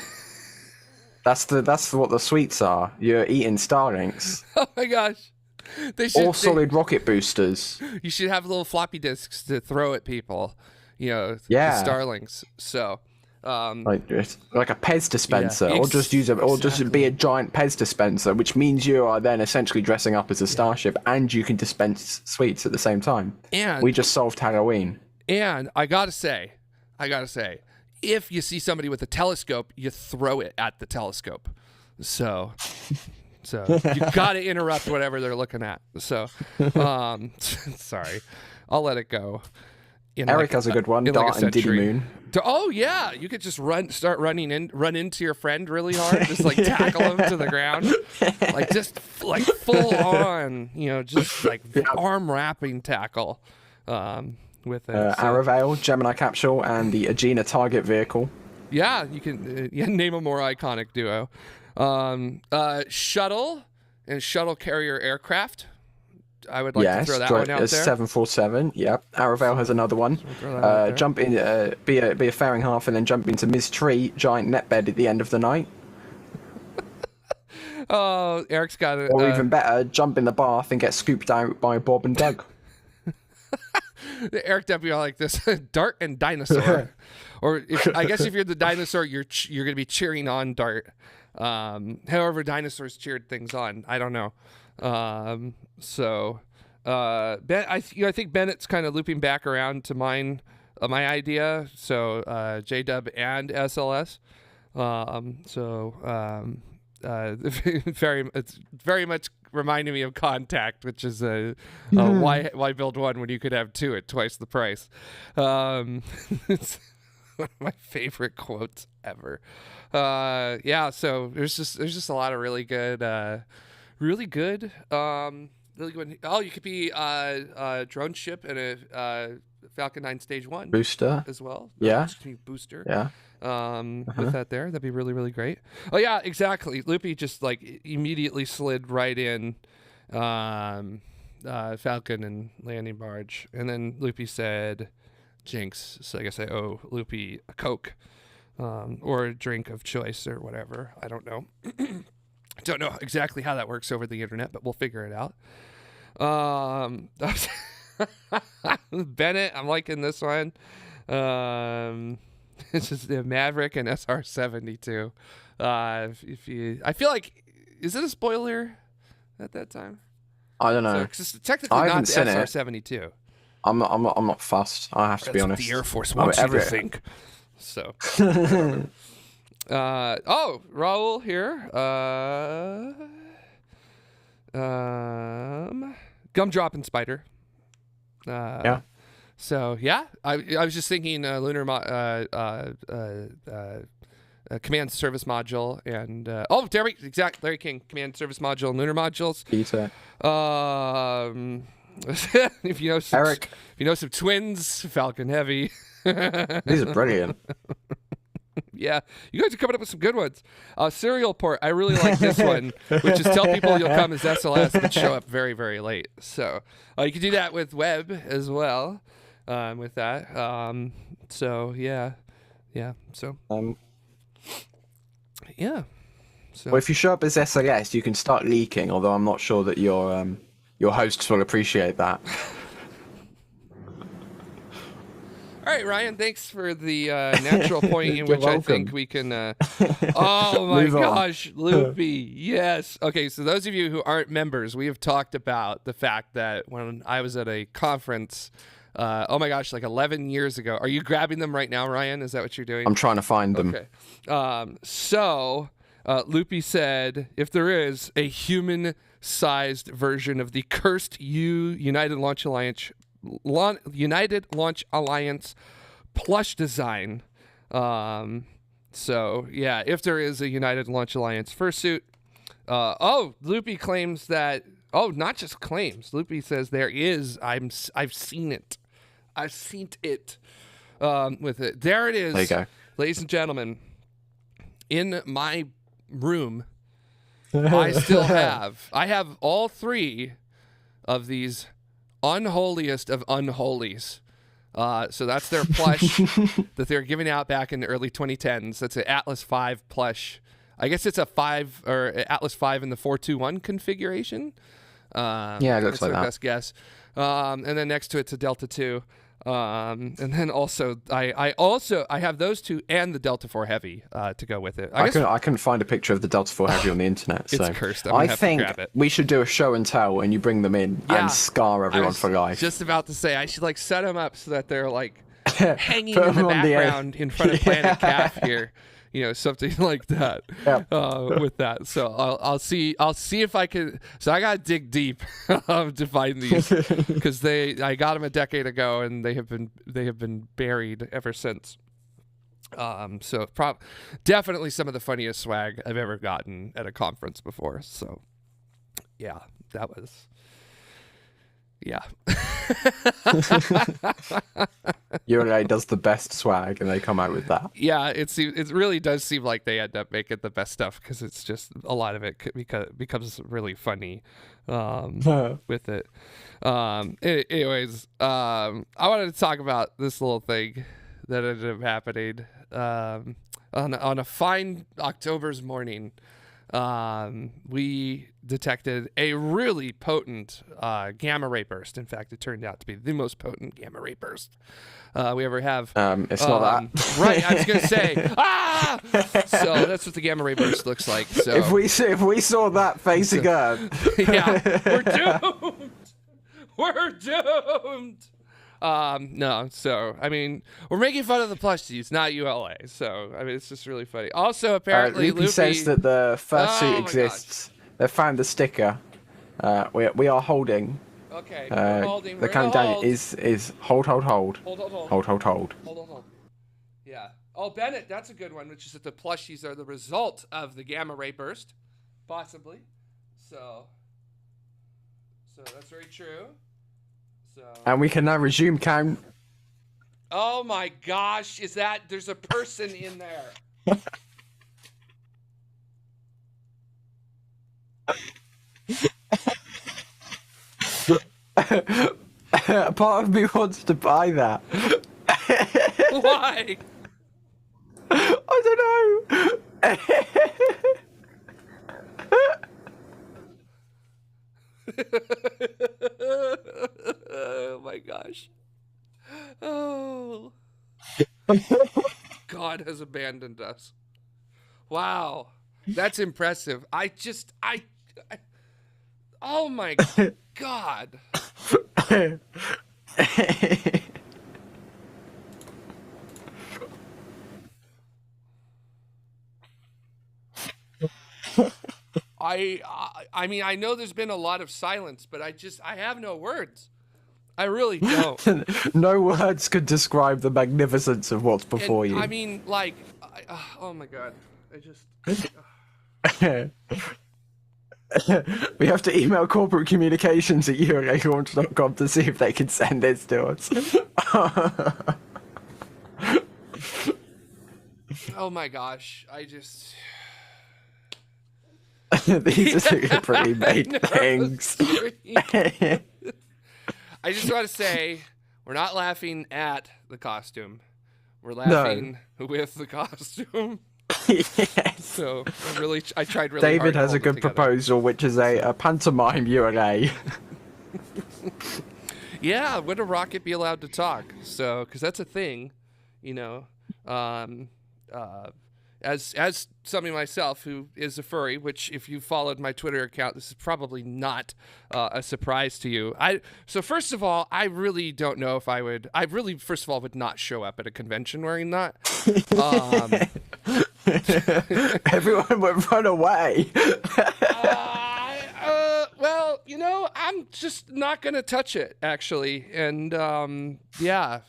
That's what the sweets are. You're eating Starlinks. Oh my gosh. Solid rocket boosters. You should have little floppy disks to throw at people. The Starlinks. So like a Pez dispenser. Or just be a giant Pez dispenser, which means you are then essentially dressing up as a starship and you can dispense sweets at the same time. And we just solved Halloween. And I gotta say, if you see somebody with a telescope, you throw it at the telescope. So you got to interrupt whatever they're looking at. So, sorry, I'll let it go. Eric has a good one. Dart and Diddy Moon. Oh yeah, you could just run into your friend really hard, just like tackle him to the ground, like just like full on, just like arm wrapping tackle. with Arravale, Gemini capsule, and the Agena target vehicle. Yeah, you can name a more iconic duo. Shuttle and shuttle carrier aircraft. I would like to throw that one out there. 747. Yep. Arravale has another one. Jump in, be a fairing half, and then jump into Ms. Tree, giant net bed at the end of the night. Oh, Eric's got it. Or even better, jump in the bath and get scooped out by Bob and Doug. Eric W. like this Dart and dinosaur. Or I guess if you're the dinosaur, you're going to be cheering on Dart. However, dinosaurs cheered things on. I don't know. Ben, I think Bennett's kind of looping back around to my idea. So JW and SLS. It's very much reminding me of Contact, which is why build one when you could have two at twice the price. It's one of my favorite quotes ever. So there's just a lot of really good. Really good. Oh, you could be a drone ship and a Falcon 9 Stage 1 booster as well. Yeah. Booster. Yeah. With that there, that'd be really, really great. Oh yeah, exactly. Loopy just like immediately slid right in Falcon and landing barge, and then Loopy said Jinx. So I guess I owe Loopy a Coke or a drink of choice or whatever. I don't know. Don't know exactly how that works over the internet, but we'll figure it out. Bennett, I'm liking this one. It's just the Maverick and SR-72. I feel like, is it a spoiler at that time? I don't know. So, it's technically not the SR-72. I'm not fussed. I have to be honest. The Air Force wants you to think. So. Raul here. Gumdrop and Spider. Yeah. So yeah, I was just thinking lunar command service module and Larry King command service module and lunar modules. Peter. If you know Eric, if you know some twins, Falcon Heavy. These are brilliant. Yeah, you guys are coming up with some good ones. Serial port, I really like this one, which is tell people you'll come as SLS but show up very, very late. So you can do that with web as well. With that, So well, if you show up as SLS, you can start leaking. Although I'm not sure that your hosts will appreciate that. All right, Ryan, thanks for the natural point in which welcome. I think we can... oh, my gosh, Loopy, yes. Okay, so those of you who aren't members, we have talked about the fact that when I was at a conference, oh my gosh, like 11 years ago. Are you grabbing them right now, Ryan? Is that what you're doing? I'm trying to find them. Okay. Loopy said, if there is a human-sized version of the cursed United Launch Alliance plush design. If there is a United Launch Alliance fursuit. Loopy claims that. Oh, not just claims. Loopy says there is. I've seen it. I've seen it. With it, there it is. There you go, ladies and gentlemen. In my room, I have all three of these unholiest of unholies. So that's their plush that they're giving out back in the early 2010s. That's an Atlas 5 plush. I guess it's a 5 or Atlas 5 in the 421 configuration. Yeah, it looks like that. Best guess. And then next to it's a Delta 2. And then also I have those two and the Delta 4 Heavy to go with it. I couldn't find a picture of the Delta 4 Heavy on the internet. So it's cursed. I think we should do a show and tell, and you bring them in and scar everyone for life. Just about to say I should like set them up so that they're like hanging in the background in front of Planet Calf here. You know, something like that. Yep. With that, so I'll see if I can. So I gotta dig deep to find these because I got them a decade ago and they have been buried ever since. Definitely some of the funniest swag I've ever gotten at a conference before. So, yeah, that was. Yeah. ULA does the best swag, and they come out with that. Yeah, it really does seem like they end up making the best stuff because it's just a lot of it becomes really funny with it. Anyways, I wanted to talk about this little thing that ended up happening on a fine October's morning. We detected a really potent gamma ray burst. In fact, it turned out to be the most potent gamma ray burst we ever have. It's not that. Right, I was going to say. So that's what the gamma ray burst looks like. So if we saw that facing Earth. Yeah, we're doomed. We're doomed. No, so I mean, we're making fun of the plushies, not ULA. So I mean, it's just really funny. Also, apparently, Loopy says that the fursuit exists. They found the sticker. We are holding. Okay, we're holding. The countdown is hold. Hold. Yeah. Oh, Bennett, that's a good one. Which is that the plushies are the result of the gamma ray burst, possibly. So that's very true. So. And we can now resume count. Oh my gosh, there's a person in there. Part of me wants to buy that. Why? I don't know. Oh my gosh. Oh. God has abandoned us. Wow. That's impressive. Oh my God. I mean, I know there's been a lot of silence, but I have no words. I really don't. No words could describe the magnificence of what's before you. I mean, like, oh my God. We have to email corporate communications at uralaunch.com to see if they can send this to us. Oh my gosh. These are pretty made things. I just want to say, we're not laughing at the costume. We're laughing with the costume. Yes. So I tried really hard. David has a good proposal, which is a pantomime ULA. Yeah, would a rocket be allowed to talk? So, because that's a thing, you know. As somebody myself who is a furry, which if you followed my Twitter account, this is probably not a surprise to you. So first of all, I really don't know if I would. I really, first of all, would not show up at a convention wearing that. Everyone would run away. Well, you know, I'm just not gonna touch it actually, and yeah.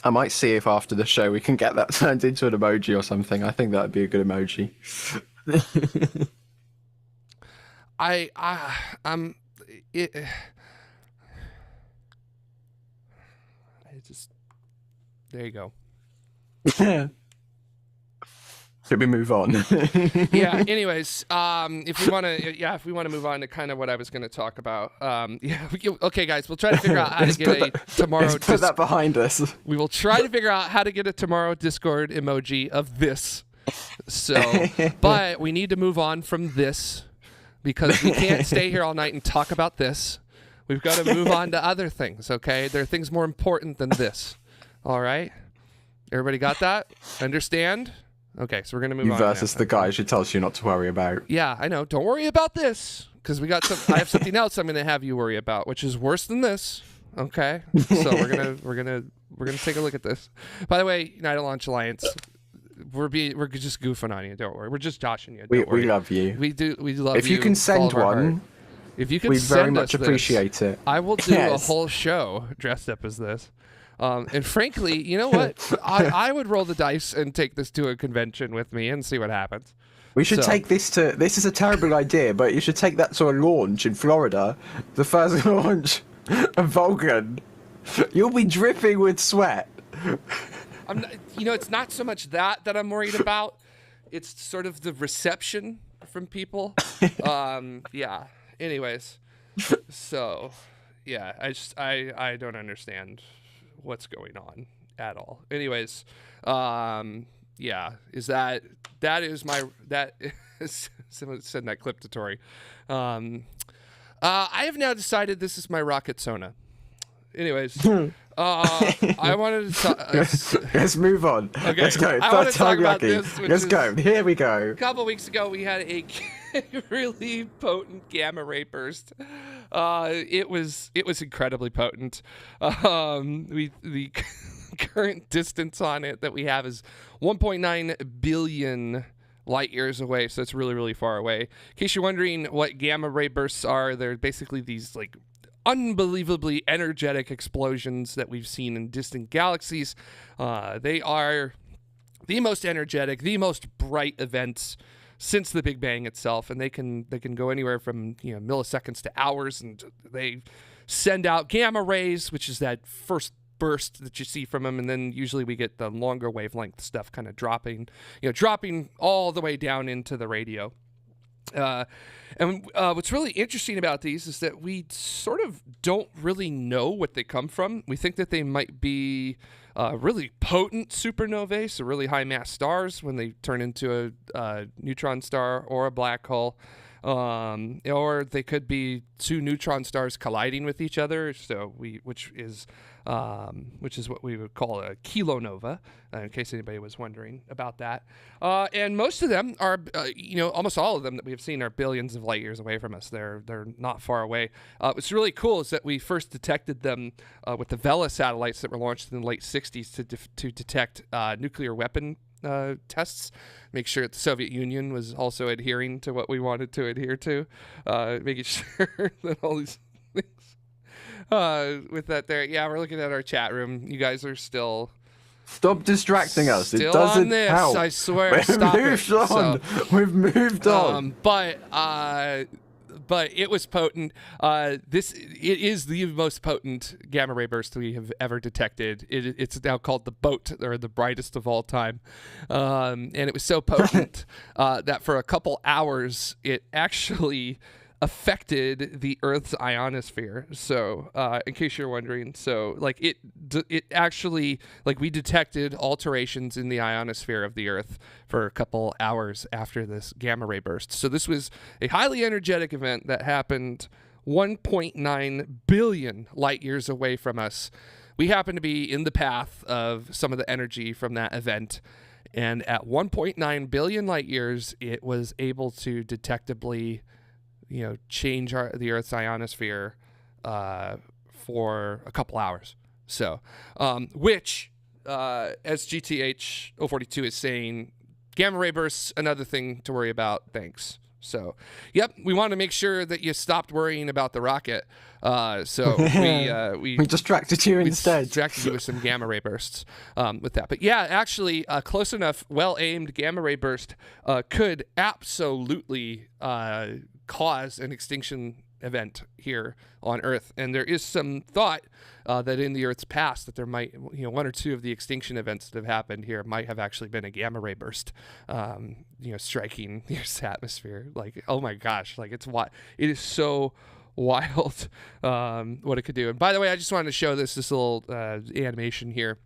I might see if after the show we can get that turned into an emoji or something. I think that would be a good emoji. There you go. Should we move on? Yeah. Anyways, if we want to move on to kind of what I was going to talk about. Okay, guys, we'll try to figure out how to get a tomorrow. Let's put that behind us. We will try to figure out how to get a tomorrow Discord emoji of this. So, but we need to move on from this because we can't stay here all night and talk about this. We've got to move on to other things. Okay, there are things more important than this. All right, everybody got that? Understand? Okay, so we're gonna move on. Versus the guy who tells you not to worry about. Yeah, I know. Don't worry about this because I have something else I'm gonna have you worry about, which is worse than this. Okay, so we're gonna take a look at this. By the way, United Launch Alliance, we're just goofing on you. Don't worry, we're just joshing you. We love you. We do. We love you. If you can send one, if you can, we send very much appreciate this, it. I will do a whole show dressed up as this. And frankly, you know what? I would roll the dice and take this to a convention with me and see what happens. We should take this to. This is a terrible idea, but you should take that to a launch in Florida, the first launch of Vulcan. You'll be dripping with sweat. I'm not, it's not so much that I'm worried about. It's sort of the reception from people. Yeah. Anyways, so yeah, I don't understand what's going on at all. Anyways, yeah, that is someone send that clip to Tori. I have now decided this is my rocket Sona. Anyways, I wanted to let's move on. Okay. Let's go. I want to talk about this. Let's go. Here we go. A couple weeks ago, we had a really potent gamma ray burst. It was incredibly potent. The current distance on it that we have is 1.9 billion light years away, so it's really, really far away. In case you're wondering what gamma ray bursts are, they're basically these like unbelievably energetic explosions that we've seen in distant galaxies. They are the most energetic, the most bright events since the Big Bang itself, and they can go anywhere from milliseconds to hours, and they send out gamma rays, which is that first burst that you see from them, and then usually we get the longer wavelength stuff kind of dropping all the way down into the radio. And what's really interesting about these is that we sort of don't really know what they come from. We think that they might be really potent supernovae, so really high mass stars when they turn into a neutron star or a black hole. Or they could be two neutron stars colliding with each other, which is what we would call a kilonova, in case anybody was wondering about that. And most of them are, almost all of them that we have seen are billions of light years away from us. They're not far away. What's really cool is that we first detected them with the Vela satellites that were launched in the late 60s to detect nuclear weapon tests, make sure that the Soviet Union was also adhering to what we wanted to adhere to, making sure that all these things with that there. Yeah, we're looking at our chat room. You guys are still stop distracting us. Still it doesn't on this, help. I swear. We've Stop moved it. on. We've moved on. But it was potent. It is the most potent gamma ray burst we have ever detected. It's now called the BOAT, or the brightest of all time. And it was so potent that for a couple hours, it actually affected the Earth's ionosphere. So, in case you're wondering, so like it actually, like, we detected alterations in the ionosphere of the Earth for a couple hours after this gamma ray burst. So this was a highly energetic event that happened 1.9 billion light years away from us. We happen to be in the path of some of the energy from that event. And at 1.9 billion light years, it was able to detectably change the Earth's ionosphere for a couple hours. So, which, as GTH 042 is saying, gamma ray bursts, another thing to worry about. Thanks. So, yep, we want to make sure that you stopped worrying about the rocket. So we distracted you instead. Distracted you with some gamma ray bursts with that. But yeah, actually, close enough, well-aimed gamma ray burst could absolutely cause an extinction event here on Earth. And there is some thought that in the Earth's past that there might, one or two of the extinction events that have happened here might have actually been a gamma ray burst, striking the Earth's atmosphere. Like, oh my gosh, like it is so wild what it could do. And by the way, I just wanted to show this little animation here.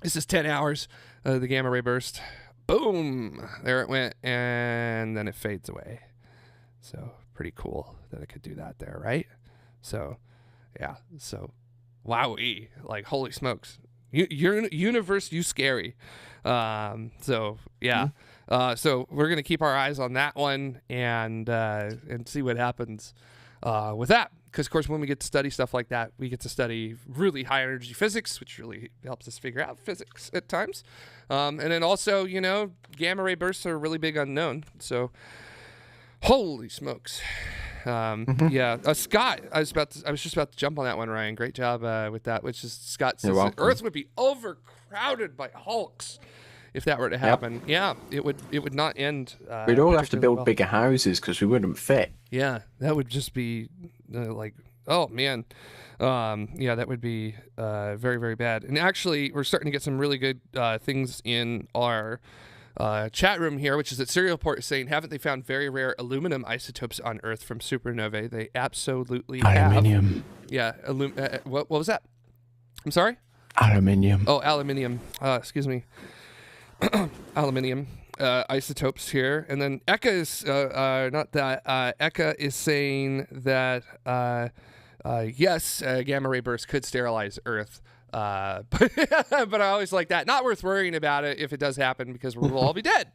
This is 10 hours of the gamma ray burst. Boom, there it went, and then it fades away. So pretty cool that it could do that there, right? So yeah, so wowee, like holy smokes, universe, you scary. So yeah, so we're gonna keep our eyes on that one and see what happens with that, because of course when we get to study stuff like that, we get to study really high energy physics, which really helps us figure out physics at times, and then also gamma ray bursts are a really big unknown. So holy smokes. Yeah, Scott, I was just about to jump on that one, Ryan. Great job with that. Which is Scott says that Earth would be overcrowded by Hulks if that were to happen. Yeah, it would not end. We'd all have to build bigger houses because we wouldn't fit. Yeah, that would just be like, oh man. Yeah, that would be very, very bad. And actually, we're starting to get some really good things in our chat room here, which is that Serial Port is saying, haven't they found very rare aluminum isotopes on Earth from supernovae? They absolutely Aluminium. have. Yeah, what was that? I'm sorry? Aluminium. Oh, aluminium. Excuse me. Aluminium isotopes here. And then Eka is, Eka is saying that, yes, gamma ray bursts could sterilize Earth. But I always like that. Not worth worrying about it if it does happen because we'll all be dead.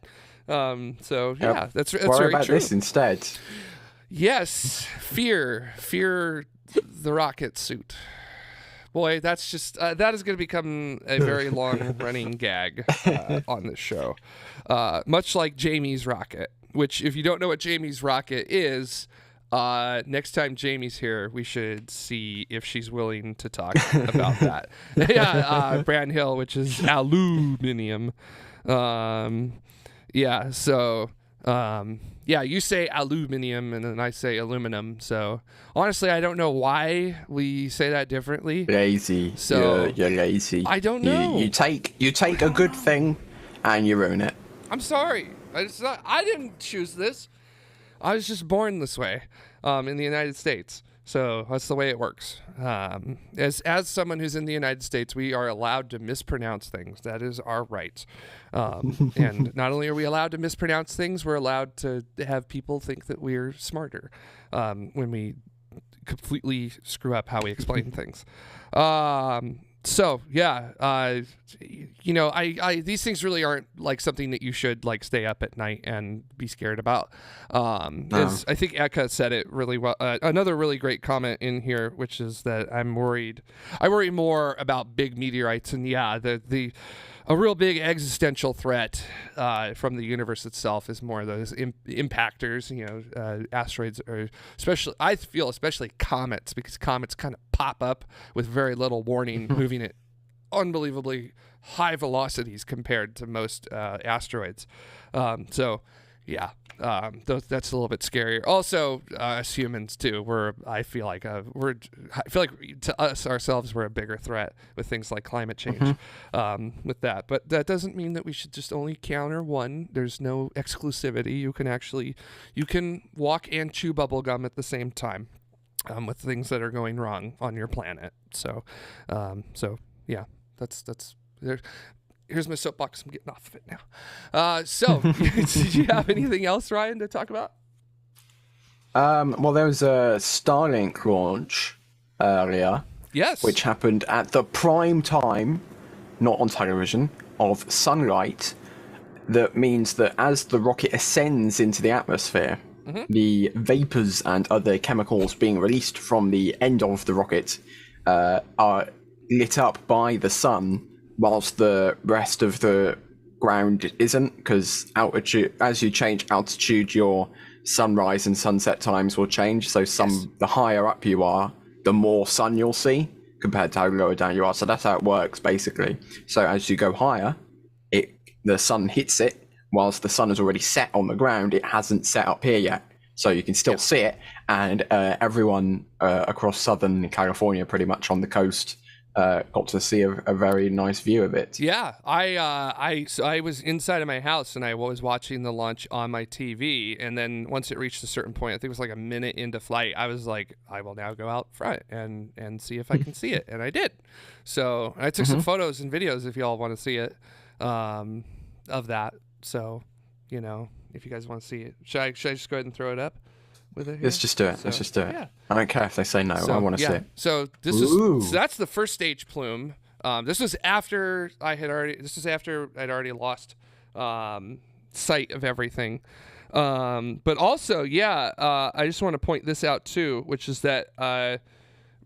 So yeah, that's Worry very about true. This instead. Yes, fear the rocket suit. Boy, that's just that is going to become a very long running gag on this show, much like Jamie's rocket. Which, if you don't know what Jamie's rocket is. Next time Jamie's here, we should see if she's willing to talk about that. Yeah, Brand Hill, which is aluminium. Yeah, so, yeah, you say aluminium and then I say aluminum. So, honestly, I don't know why we say that differently. Lazy. So, you're lazy. I don't know. You take a good thing and you ruin it. I'm sorry. I didn't choose this. I was just born this way in the United States. So that's the way it works. As someone who's in the United States, we are allowed to mispronounce things. That is our right. And not only are we allowed to mispronounce things, we're allowed to have people think that we're smarter when we completely screw up how we explain things. So yeah, you know, I these things really aren't like something that you should like stay up at night and be scared about. I think Eka said it really well. Another really great comment in here, which is that I worry more about big meteorites, and yeah, a real big existential threat from the universe itself is more those impactors, you know, asteroids, or especially comets, because comets kind of pop up with very little warning, moving at unbelievably high velocities compared to most asteroids. So, yeah, that's a little bit scarier. Also, as humans too, I feel like to us ourselves we're a bigger threat with things like climate change. With that, but that doesn't mean that we should just only counter one. There's no exclusivity. You can walk and chew bubble gum at the same time with things that are going wrong on your planet. So yeah, that's there. Here's my soapbox. I'm getting off of it now. So, did you have anything else, Ryan, to talk about? Well, there was a Starlink launch earlier. Yes. Which happened at the prime time, not on television, of sunlight. That means that as the rocket ascends into the atmosphere, the vapors and other chemicals being released from the end of the rocket are lit up by the sun, whilst the rest of the ground isn't, because altitude, as you change altitude, your sunrise and sunset times will change. So the higher up you are, the more sun you'll see compared to how lower down you are. So that's how it works, basically. So as you go higher, the sun hits it, whilst the sun is already set on the ground. It hasn't set up here yet. So you can still see it, and everyone across southern California, pretty much on the coast, got to see a very nice view of it. Yeah, I was inside of my house and I was watching the launch on my TV, and then once it reached a certain point, I think it was like a minute into flight, I was like, I will now go out front and see if I can see it, and I did. So I took some photos and videos if y'all want to see it of that. So, you know, if you guys want to see it, should I just go ahead and throw it up? Let's just do it. So, let's just do it. Yeah. I don't care if they say no. I want to see it. So that's the first stage plume. This was after I'd already lost sight of everything. But also, I just want to point this out too, which is that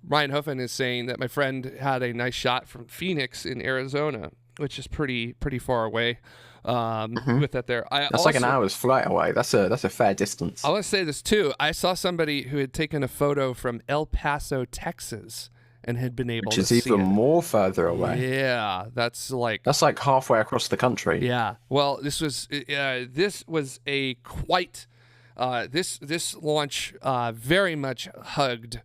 Ryan Huffman is saying that my friend had a nice shot from Phoenix in Arizona, which is pretty far away. with that there. That's like an hour's flight away. That's a fair distance. I want to say this too. I saw somebody who had taken a photo from El Paso, Texas, and had been able to see it. Which is even more further away. Yeah, that's like halfway across the country. Yeah. Well, this was a quite this launch very much hugged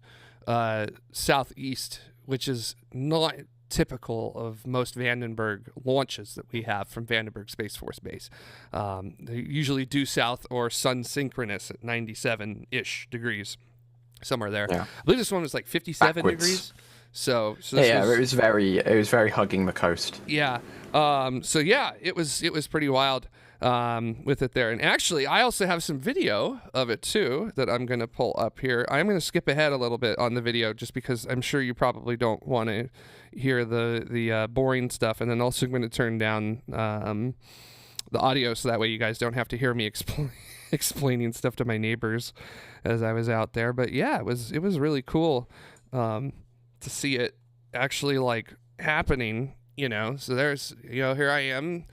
southeast, which is not typical of most Vandenberg launches that we have from Vandenberg Space Force Base. They usually due south or sun synchronous at 97-ish degrees, somewhere there. Yeah. I believe this one was like 57 degrees. So it was very hugging the coast. Yeah. It was pretty wild with it there. And actually, I also have some video of it too that I'm going to pull up here. I'm going to skip ahead a little bit on the video just because I'm sure you probably don't want to hear the boring stuff. And then also I'm going to turn down the audio so that way you guys don't have to hear me explaining stuff to my neighbors as I was out there. But yeah, it was really cool to see it actually like happening, so there's, here I am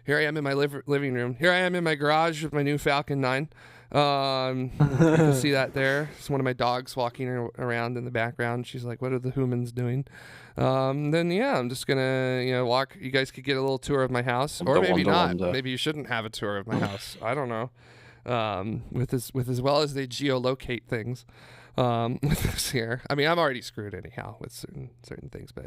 in my living room. Here I am in my garage with my new Falcon 9. You can see that there. It's one of my dogs walking around in the background. She's like, what are the humans doing? Then yeah, I'm just gonna, walk. You guys could get a little tour of my house, or maybe not. Maybe you shouldn't have a tour of my house. I don't know. With as well as they geolocate things. With this here. I mean, I'm already screwed anyhow with certain things, but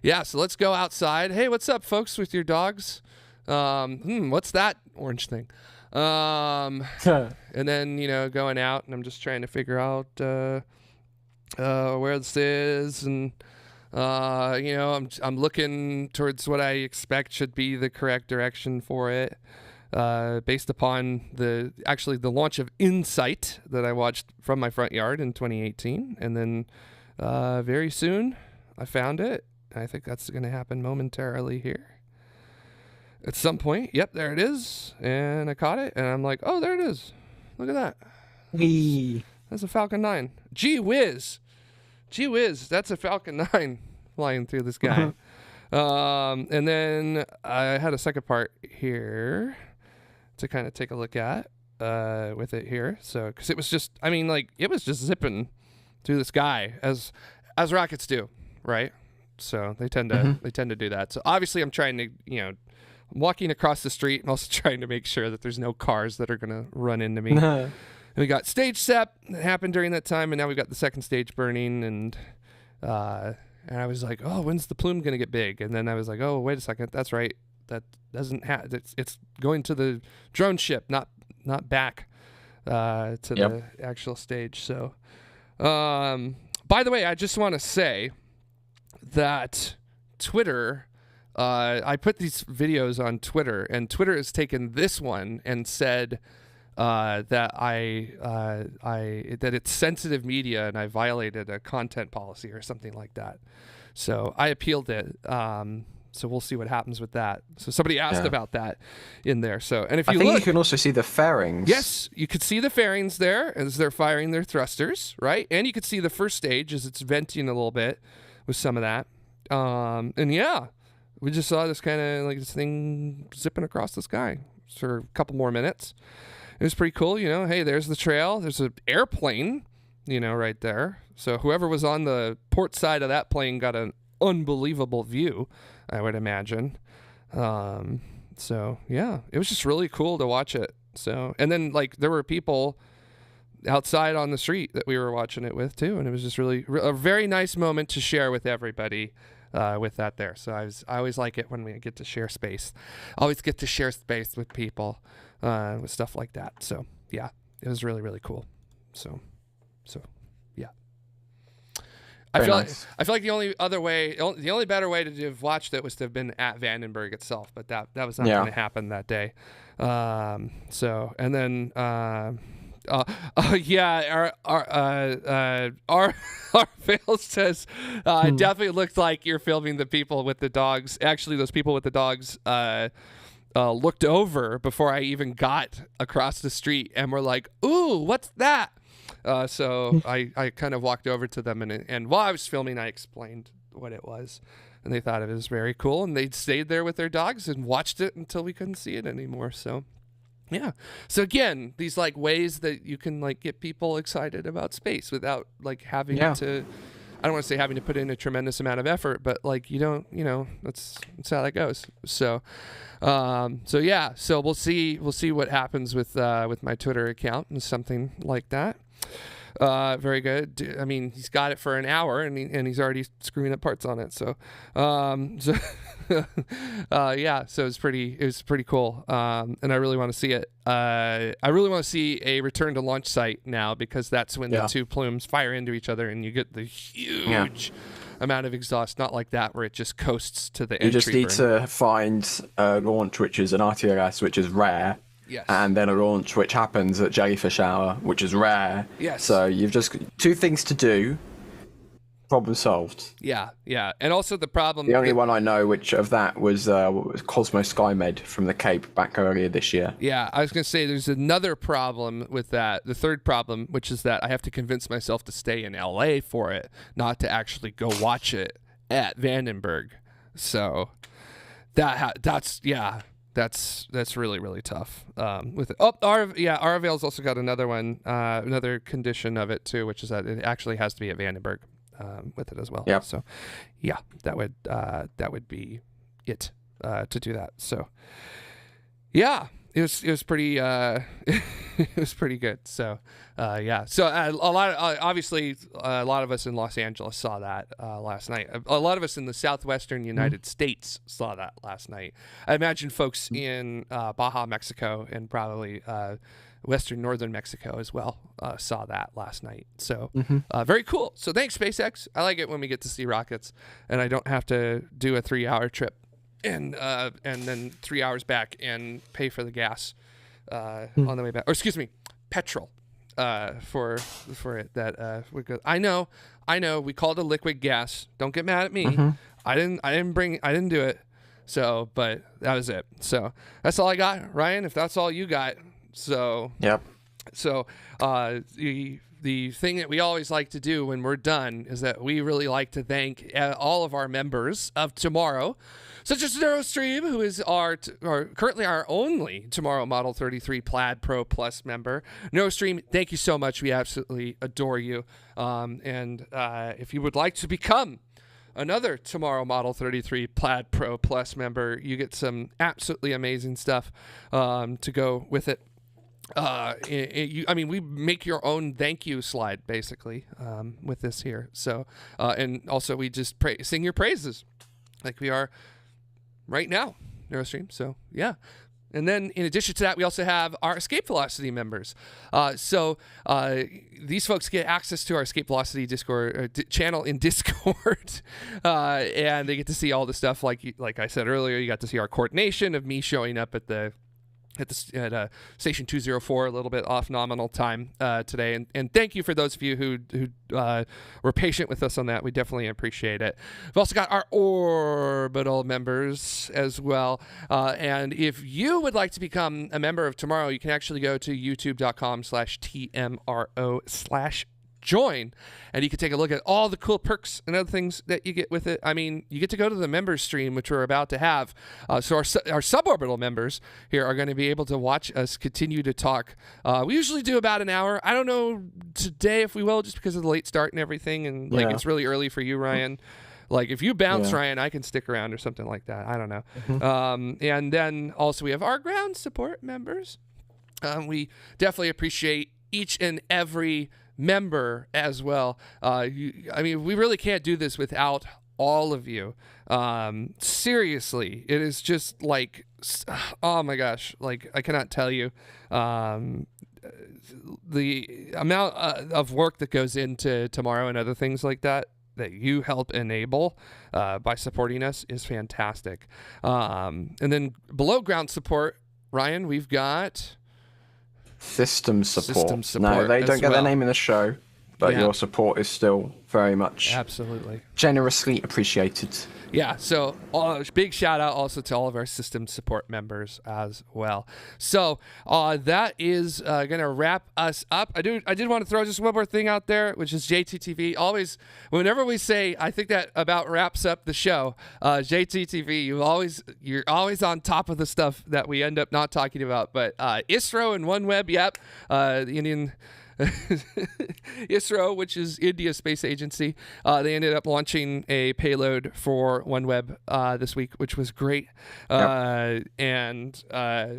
yeah, so let's go outside. Hey, what's up, folks, with your dogs? What's that orange thing? And then, going out, and I'm just trying to figure out where this is, and I'm looking towards what I expect should be the correct direction for it. Based upon the launch of Insight that I watched from my front yard in 2018. And then very soon I found it. I think that's going to happen momentarily here. At some point, yep, there it is. And I caught it, and I'm like, oh, there it is. Look at that. Whee. That's a Falcon 9. Gee whiz, that's a Falcon 9 flying through the sky. And then I had a second part here to kind of take a look at with it here. So, because it was just, it was just zipping through the sky as rockets do, right? So they tend to do that. So obviously I'm trying to, I'm walking across the street and also trying to make sure that there's no cars that are going to run into me. And we got stage SEP that happened during that time, and now we got the second stage burning, and I was like, oh, when's the plume going to get big? And then I was like, oh, wait a second, that's right. That doesn't have, it's going to the drone ship, not back to the actual stage. So, by the way, I just want to say that Twitter, I put these videos on Twitter, and Twitter has taken this one and said that that it's sensitive media and I violated a content policy or something like that. So I appealed it. So we'll see what happens with that. So somebody asked about that in there. So, and if you look, you can also see the fairings. Yes, you could see the fairings there as they're firing their thrusters, right? And you could see the first stage as it's venting a little bit with some of that. And yeah, we just saw this kind of like this thing zipping across the sky for a couple more minutes. It was pretty cool, Hey, there's the trail. There's an airplane, right there. So whoever was on the port side of that plane got an unbelievable view, I would imagine. So yeah, it was just really cool to watch it. So, and then like there were people outside on the street that we were watching it with too, and it was just really a very nice moment to share with everybody with that there. So I always like it when we get to share space. Always get to share space with people with stuff like that. So yeah, it was really, really cool. So yeah. I feel like the only better way to have watched it was to have been at Vandenberg itself, but that was not going to happen that day. So, and then our fail says it definitely looked like you're filming the people with the dogs. Actually, those people with the dogs looked over before I even got across the street and were like, "Ooh, what's that?" So I kind of walked over to them, and while I was filming, I explained what it was. and they thought it was very cool, and they stayed there with their dogs and watched it until we couldn't see it anymore. So yeah. So again, these like ways that you can like get people excited about space without like having to, I don't want to say having to put in a tremendous amount of effort, but like you don't, that's how that goes. So, so we'll see what happens with my Twitter account and something like that. Very good. I mean, he's got it for an hour and he's already screwing up parts on it. So, so it was pretty cool. And I really want to see it. I really want to see a return to launch site now, because that's when the two plumes fire into each other and you get the huge amount of exhaust, not like that where it just coasts to the entry. You just need to find a launch which is an RTLS, which is rare. Yes. And then a launch which happens at Jellyfish Hour, which is rare. Yes. So you've just 2 things to do. Problem solved. Yeah. And also the problem... The only one I know which of that was Cosmo SkyMed from the Cape back earlier this year. Yeah, I was going to say there's another problem with that. The third problem, which is that I have to convince myself to stay in LA for it, not to actually go watch it at Vandenberg. So that's really, really tough with it. RVL's also got another one, another condition of it too, which is that it actually has to be at Vandenberg with it as well. Yep. So yeah, that would be it to do that. So yeah, it was pretty it was pretty good. So so a lot of us in Los Angeles saw that last night. A lot of us in the southwestern United States saw that last night. I imagine folks in Baja, Mexico, and probably western northern Mexico as well saw that last night. So very cool. So thanks, SpaceX. I like it when we get to see rockets and I don't have to do a 3-hour trip and then 3 hours back and pay for the gas on the way back, or excuse me, petrol for it. That would go. I know. We called it liquid gas. Don't get mad at me. I didn't do it. So, but that was it. So that's all I got, Ryan. If that's all you got, so yep. So the thing that we always like to do when we're done is that we really like to thank all of our members of Tomorrow, such as Neurostream, who is currently our only Tomorrow Model 33 Plaid Pro Plus member. Neurostream, thank you so much. We absolutely adore you. And if you would like to become another Tomorrow Model 33 Plaid Pro Plus member, you get some absolutely amazing stuff to go with it. We make your own thank you slide basically with this here. So, and also we just sing your praises like we are right now, Neurostream. So yeah. And then in addition to that, we also have our Escape Velocity members. So these folks get access to our Escape Velocity Discord channel in Discord, and they get to see all the stuff like I said earlier. You got to see our coordination of me showing up at station 204 a little bit off nominal time today, and thank you for those of you who were patient with us on that. We definitely appreciate it. We've also got our Orbital members as well, and if you would like to become a member of Tomorrow, you can actually go to youtube.com/TMRO/join, and you can take a look at all the cool perks and other things that you get with it. I mean, you get to go to the members stream, which we're about to have. So our suborbital members here are going to be able to watch us continue to talk. We usually do about an hour. I don't know today if we will, just because of the late start and everything. And it's really early for you, Ryan. Like if you bounce, Ryan, I can stick around or something like that. I don't know. And then also we have our ground support members. We definitely appreciate each and every member as well. We really can't do this without all of you. Seriously, it is just like, oh my gosh, like I cannot tell you the amount of work that goes into Tomorrow and other things like that you help enable by supporting us is fantastic. And then below ground support, Ryan, we've got System support. No, they don't get their name in the show. but your support is still very much absolutely generously appreciated. Yeah, so big shout out also to all of our system support members as well. So that is going to wrap us up. I did want to throw just one more thing out there, which is JTTV. Always, whenever we say, I think that about wraps up the show. JTTV, you're always on top of the stuff that we end up not talking about. But ISRO and OneWeb, yep, the Indian. ISRO, which is India Space Agency, they ended up launching a payload for OneWeb this week, which was great. And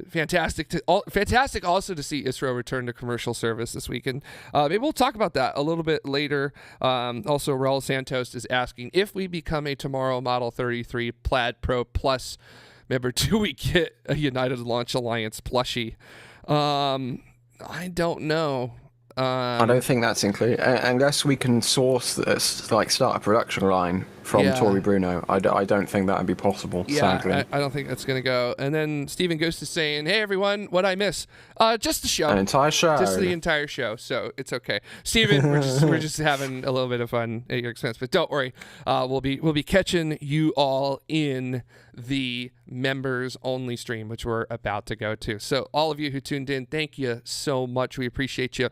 fantastic also to see ISRO return to commercial service this week. And maybe we'll talk about that a little bit later. Also, Raul Santos is asking if we become a TMRO Model 33 Plaid Pro Plus member, do we get a United Launch Alliance plushie? I don't know. I don't think that's included unless we can source this, like start a production line from Tory Bruno. I don't think that would be possible. Sadly, I don't think that's gonna go. And then Stephen Ghost is saying, "Hey everyone, what I miss? Just the show, an entire show, just the entire show. So it's okay, Stephen. we're just having a little bit of fun at your expense, but don't worry. We'll be catching you all in the members only stream, which we're about to go to. So all of you who tuned in, thank you so much. We appreciate you.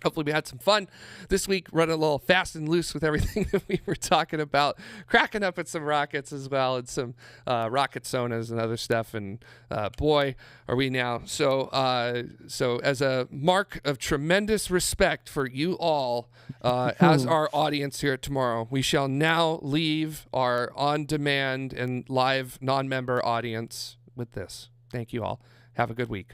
Hopefully we had some fun this week, running a little fast and loose with everything that we were talking about, cracking up at some rockets as well, and some rocket sonas and other stuff. And boy, are we now. So as a mark of tremendous respect for you all, as our audience here at TMRO, we shall now leave our on-demand and live non-member audience with this. Thank you all. Have a good week.